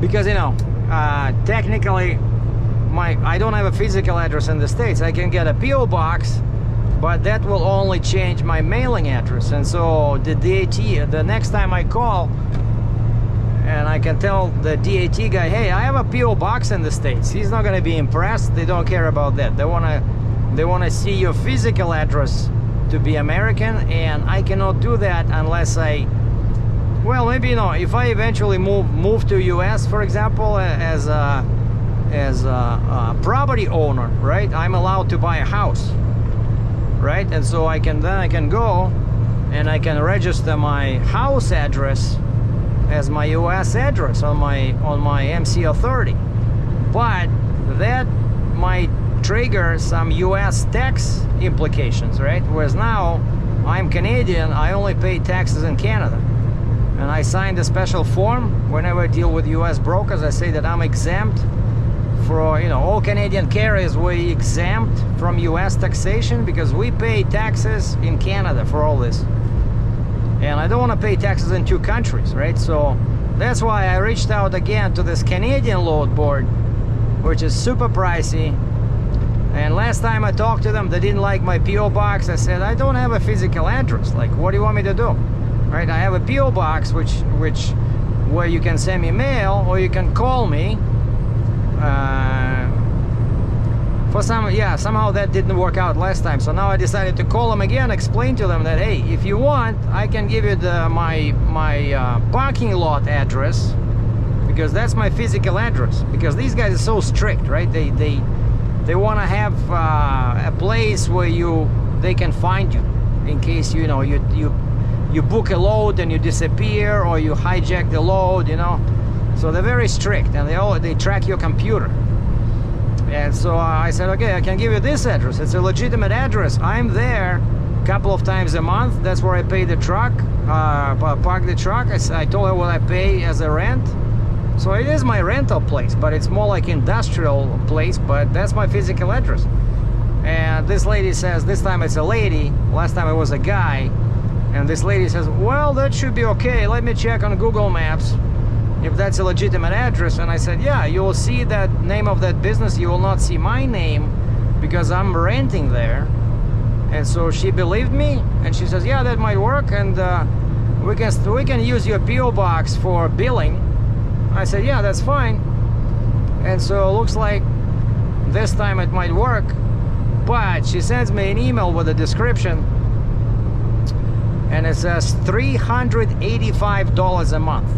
Because, you know, technically I don't have a physical address in the States. I can get a PO box, but that will only change my mailing address. And so the DAT, the next time I call, and I can tell the DAT guy, hey, I have a PO box in the States. He's not going to be impressed. They don't care about that. They want to see your physical address to be American, and I cannot do that unless well, maybe, you know, if I eventually move to US, for example, as a property owner, right? I'm allowed to buy a house, right? And so I can go and I can register my house address as my US address on my MCL 30. But that might trigger some US tax implications, right? Whereas now I'm Canadian, I only pay taxes in Canada. And I signed a special form whenever I deal with US brokers. I say that I'm exempt for, you know, all Canadian carriers, we exempt from US taxation because we pay taxes in Canada for all this. And I don't want to pay taxes in two countries, right? So that's why I reached out again to this Canadian load board, which is super pricey. And last time I talked to them, they didn't like my PO box. I said, I don't have a physical address. Like, what do you want me to do? Right? I have a PO box where you can send me mail or you can call me. Somehow that didn't work out last time. So now I decided to call them again, explain to them that, hey, if you want, I can give you my parking lot address, because that's my physical address. Because these guys are so strict, right? They want to have a place where they can find you in case you book a load and you disappear, or you hijack the load, you know. So they're very strict, and they track your computer. And so I said, okay, I can give you this address. It's a legitimate address. I'm there a couple of times a month. That's where I pay the truck, park the truck. I told her what I pay as a rent. So it is my rental place, but it's more like industrial place, but that's my physical address. And this lady says, this time it's a lady, last time it was a guy. And this lady says, well, that should be okay. Let me check on Google Maps if that's a legitimate address. And I said, yeah, you will see that name of that business. You will not see my name because I'm renting there. And so she believed me, and she says, yeah, that might work, and we can use your PO box for billing. I said, yeah, that's fine. And so it looks like this time it might work. But she sends me an email with a description, and it says $385 a month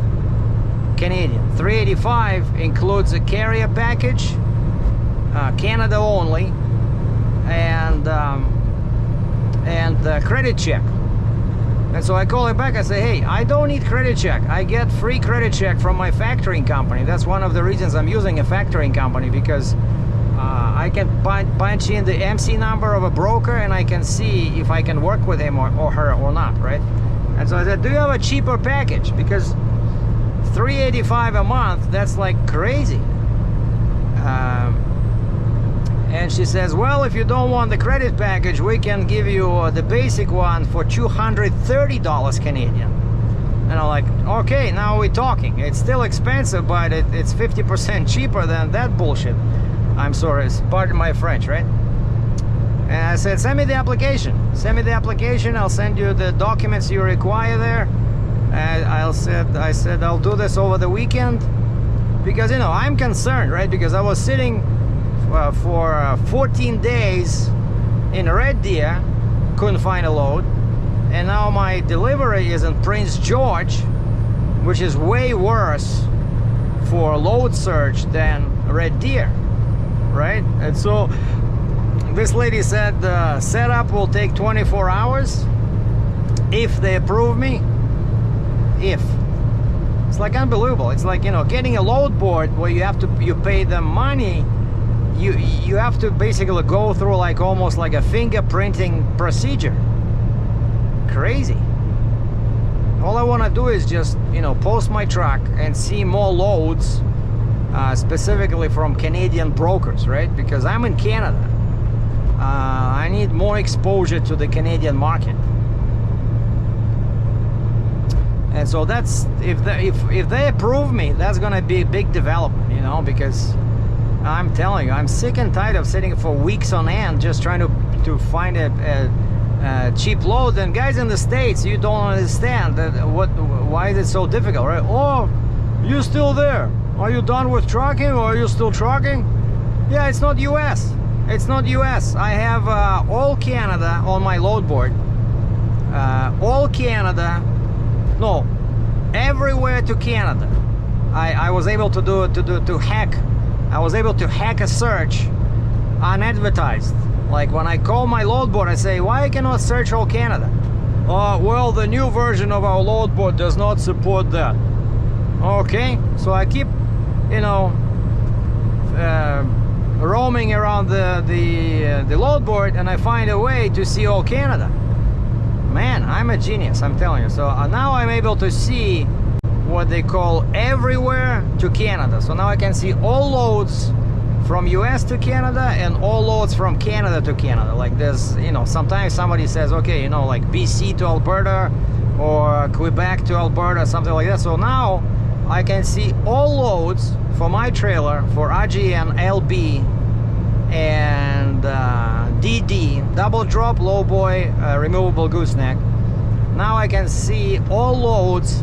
Canadian. $385 includes a carrier package, Canada only, and credit check. And so I call her back. I say, hey, I don't need credit check. I get free credit check from my factoring company. That's one of the reasons I'm using a factoring company, because I can punch in the MC number of a broker, and I can see if I can work with him or her or not, right? And so I said, do you have a cheaper package? Because $385 a month, that's like crazy. And she says, well, if you don't want the credit package, we can give you the basic one for $230 Canadian. And I'm like, okay, now we're talking. It's still expensive, but it's 50% cheaper than that bullshit. I'm sorry, pardon my French, right? And I said, send me the application. Send me the application. I'll send you the documents you require there. And I said, I'll do this over the weekend. Because, you know, I'm concerned, right? Because I was sitting for 14 days in Red Deer, couldn't find a load. And now my delivery is in Prince George, which is way worse for load surge than Red Deer, right? And so this lady said the setup will take 24 hours if they approve me. If. It's like unbelievable. It's like, you know, getting a load board where you pay them money. You have to basically go through like almost like a fingerprinting procedure. Crazy. All I want to do is just, you know, post my truck and see more loads, specifically from Canadian brokers, right? Because I'm in Canada. I need more exposure to the Canadian market. And so that's, if they approve me, that's gonna be a big development, you know, because I'm telling you, I'm sick and tired of sitting for weeks on end just trying to find a cheap load. And guys in the States, you don't understand that why is it so difficult, right? Oh, you still there? Are you done with trucking, or are you still trucking? Yeah, it's not US. It's not US. I have all Canada on my load board. All Canada. No, everywhere to Canada. I was able to hack. I was able to hack a search unadvertised. Like when I call my load board, I say, why I cannot search all Canada? Well, the new version of our load board does not support that. Okay, so I keep, you know, roaming around the load board, and I find a way to see all Canada. Man, I'm a genius, I'm telling you. So now I'm able to see what they call everywhere to Canada. So now I can see all loads from US to Canada and all loads from Canada to Canada. Like there's, you know, sometimes somebody says, okay, you know, like BC to Alberta or Quebec to Alberta, something like that. So now I can see all loads for my trailer for AGN, LB, and DD, double drop, low boy, removable gooseneck. Now I can see all loads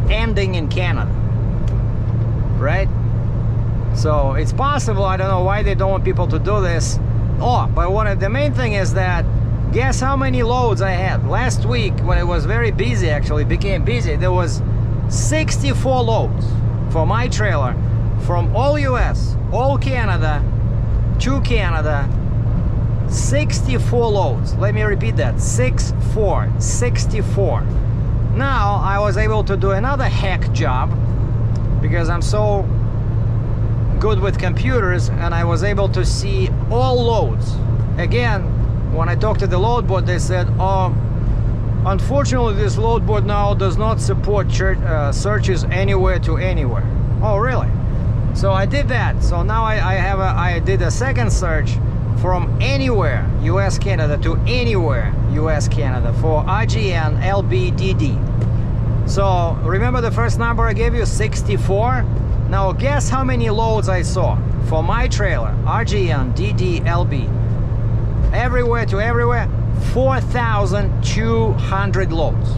ending in Canada, right? So it's possible. I don't know why they don't want people to do this. Oh, but the main thing is that, guess how many loads I had last week when it was very busy, actually became busy. There was 64 loads for my trailer from all US, all Canada to Canada. 64 loads. Let me repeat that. 64. Now I was able to do another hack job because I'm so good with computers, and I was able to see all loads. Again, when I talked to the load board, they said, oh, unfortunately this load board now does not support searches anywhere to anywhere. Oh, really? So I did that. So now I did a second search from anywhere US Canada to anywhere US Canada for AGN, LB, DD. So remember the first number I gave you, 64? Now guess how many loads I saw for my trailer, AGN, DD, LB. Everywhere to everywhere, 4,200 loads.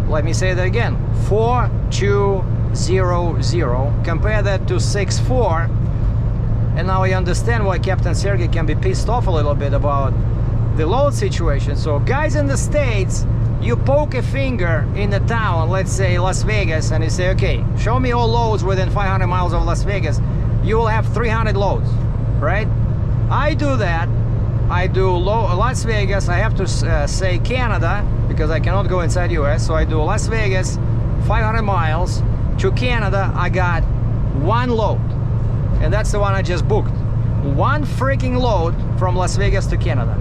Let me say that again, 4,200. Compare that to 64, and now I understand why Captain Sergei can be pissed off a little bit about the load situation. So guys in the States, you poke a finger in the town, let's say Las Vegas, and you say, okay, show me all loads within 500 miles of Las Vegas. You will have 300 loads, right? I do that. I do Las Vegas. I have to say Canada because I cannot go inside US. So I do Las Vegas, 500 miles to Canada. I got one load, and that's the one I just booked. One freaking load from Las Vegas to Canada.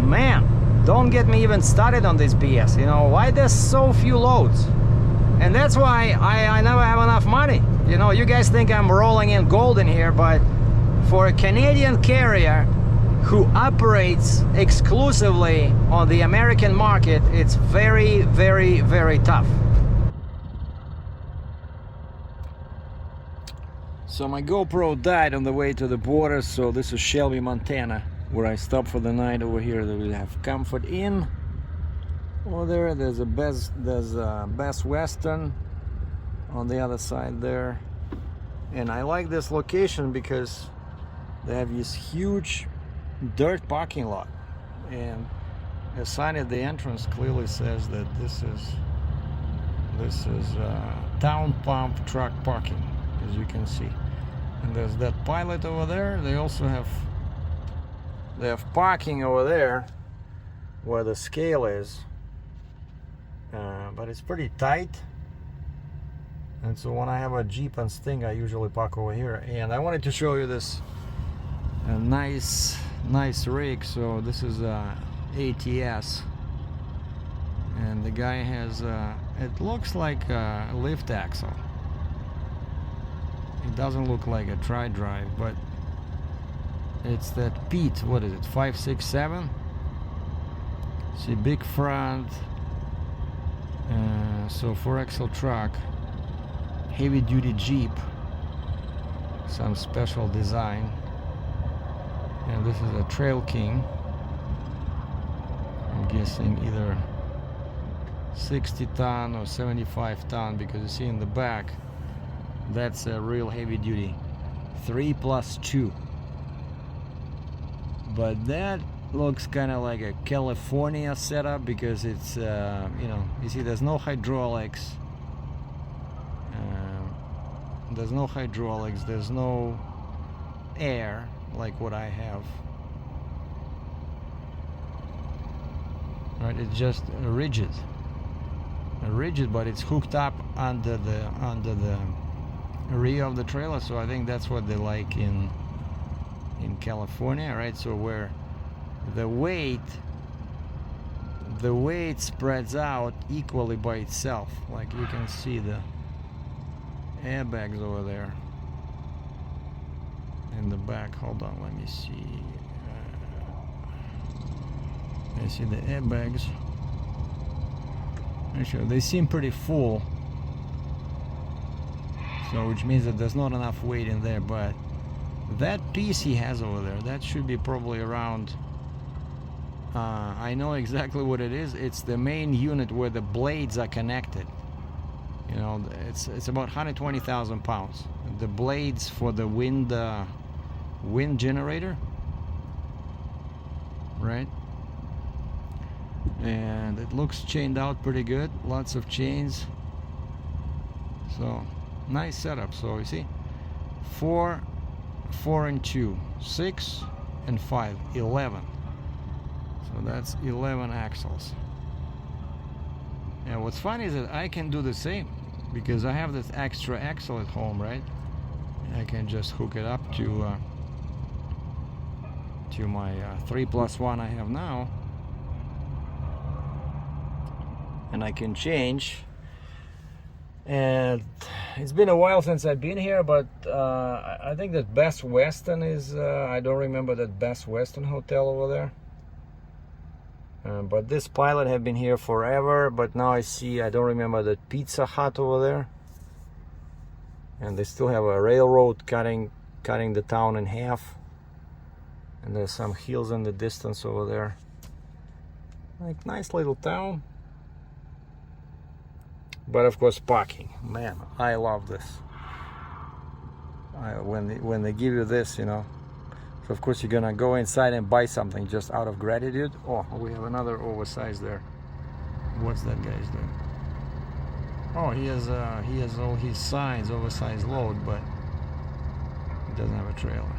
Man, don't get me even started on this BS. You know, why there's so few loads? And that's why I never have enough money. You know, you guys think I'm rolling in gold in here, but for a Canadian carrier who operates exclusively on the American market, it's very, very, very tough. So my GoPro died on the way to the border, so this is Shelby, Montana, where I stopped for the night. Over here we have Comfort Inn. Over there's a Best Western on the other side there. And I like this location because they have this huge dirt parking lot, and a sign at the entrance clearly says that this is town pump truck parking, as you can see. And there's that Pilot over there. They also have parking over there where the scale is, but it's pretty tight. And so when I have a Jeep and Sting, I usually park over here. And I wanted to show you this nice rig. So this is ATS, and the guy has it looks like a lift axle. It doesn't look like a tri-drive, but It's that Pete, what is it, 567? See, big front, so 4-axle truck, heavy duty Jeep, some special design, and this is a Trail King. I'm guessing either 60 ton or 75 ton, because you see in the back, that's a real heavy duty 3+2. But that looks kind of like a California setup, because it's you know, you see there's no hydraulics, there's no air like what I have, right? It's just rigid, but it's hooked up under the rear of the trailer. So I think that's what they like in California, right? So where the weight spreads out equally by itself. Like you can see the airbags over there in the back. Hold on, let me see. I see the airbags. Actually, they seem pretty full, so which means that there's not enough weight in there. But that piece he has over there, that should be probably around, I know exactly what it is. It's the main unit where the blades are connected. You know, it's about 120,000 pounds. The blades for the wind generator, right? And it looks chained out pretty good. Lots of chains. So nice setup. So you see, 4 and 2, 6 and 5, 11. So that's 11 axles. And what's funny is that I can do the same, because I have this extra axle at home, right? I can just hook it up to my 3+1 I have now, and I can change. And it's been a while since I've been here, but I think that Best Western is, I don't remember that Best Western hotel over there. But this Pilot have been here forever, but now I see, I don't remember that Pizza Hut over there. And they still have a railroad cutting the town in half. And there's some hills in the distance over there. Like, nice little town. But of course, parking, man, I love this. When they give you this, you know, so of course you're gonna go inside and buy something just out of gratitude. Oh, we have another oversized there. What's that guy's doing? Oh, he has all his signs, oversized load, but he doesn't have a trailer.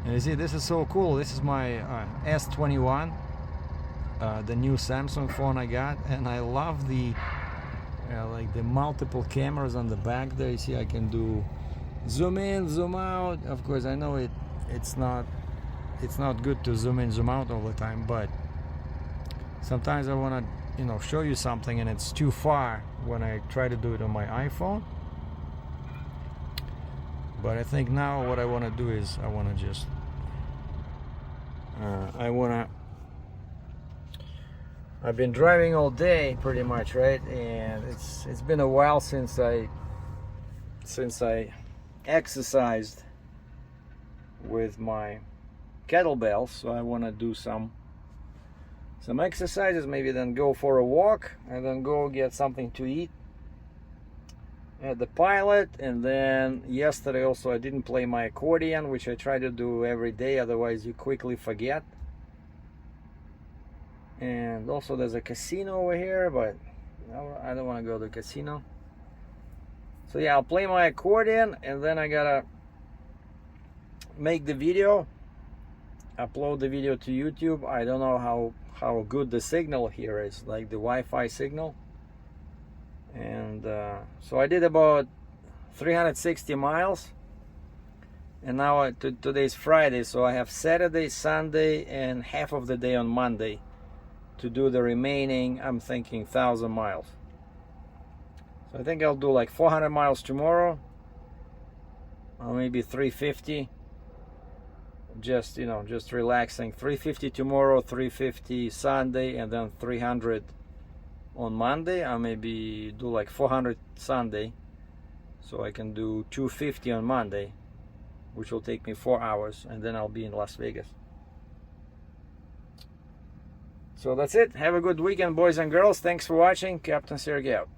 And you see, this is so cool. This is my S21, the new Samsung phone I got, and I love the like the multiple cameras on the back there. You see, I can do zoom in, zoom out. Of course, I know it's not good to zoom in, zoom out all the time, but sometimes I want to, you know, show you something and it's too far when I try to do it on my iPhone. But I think now what I want to do is I want to just I've been driving all day pretty much, right? And it's been a while since I exercised with my kettlebells, so I want to do some exercises, maybe then go for a walk and then go get something to eat at the Pilot. And then yesterday also I didn't play my accordion, which I try to do every day, otherwise you quickly forget. And also there's a casino over here, but I don't want to go to the casino. So yeah, I'll play my accordion and then I gotta make the video, upload the video to YouTube. I don't know how good the signal here is, like the Wi-Fi signal. And so I did about 360 miles, and now today's Friday, so I have Saturday, Sunday, and half of the day on Monday to do the remaining, I'm thinking, 1,000 miles. So I think I'll do like 400 miles tomorrow, or maybe 350, just, you know, just relaxing. 350 tomorrow, 350 Sunday, and then 300 on Monday. I maybe do like 400 Sunday, so I can do 250 on Monday, which will take me 4 hours, and then I'll be in Las Vegas. So that's it. Have a good weekend, boys and girls. Thanks for watching. Captain Sergei out.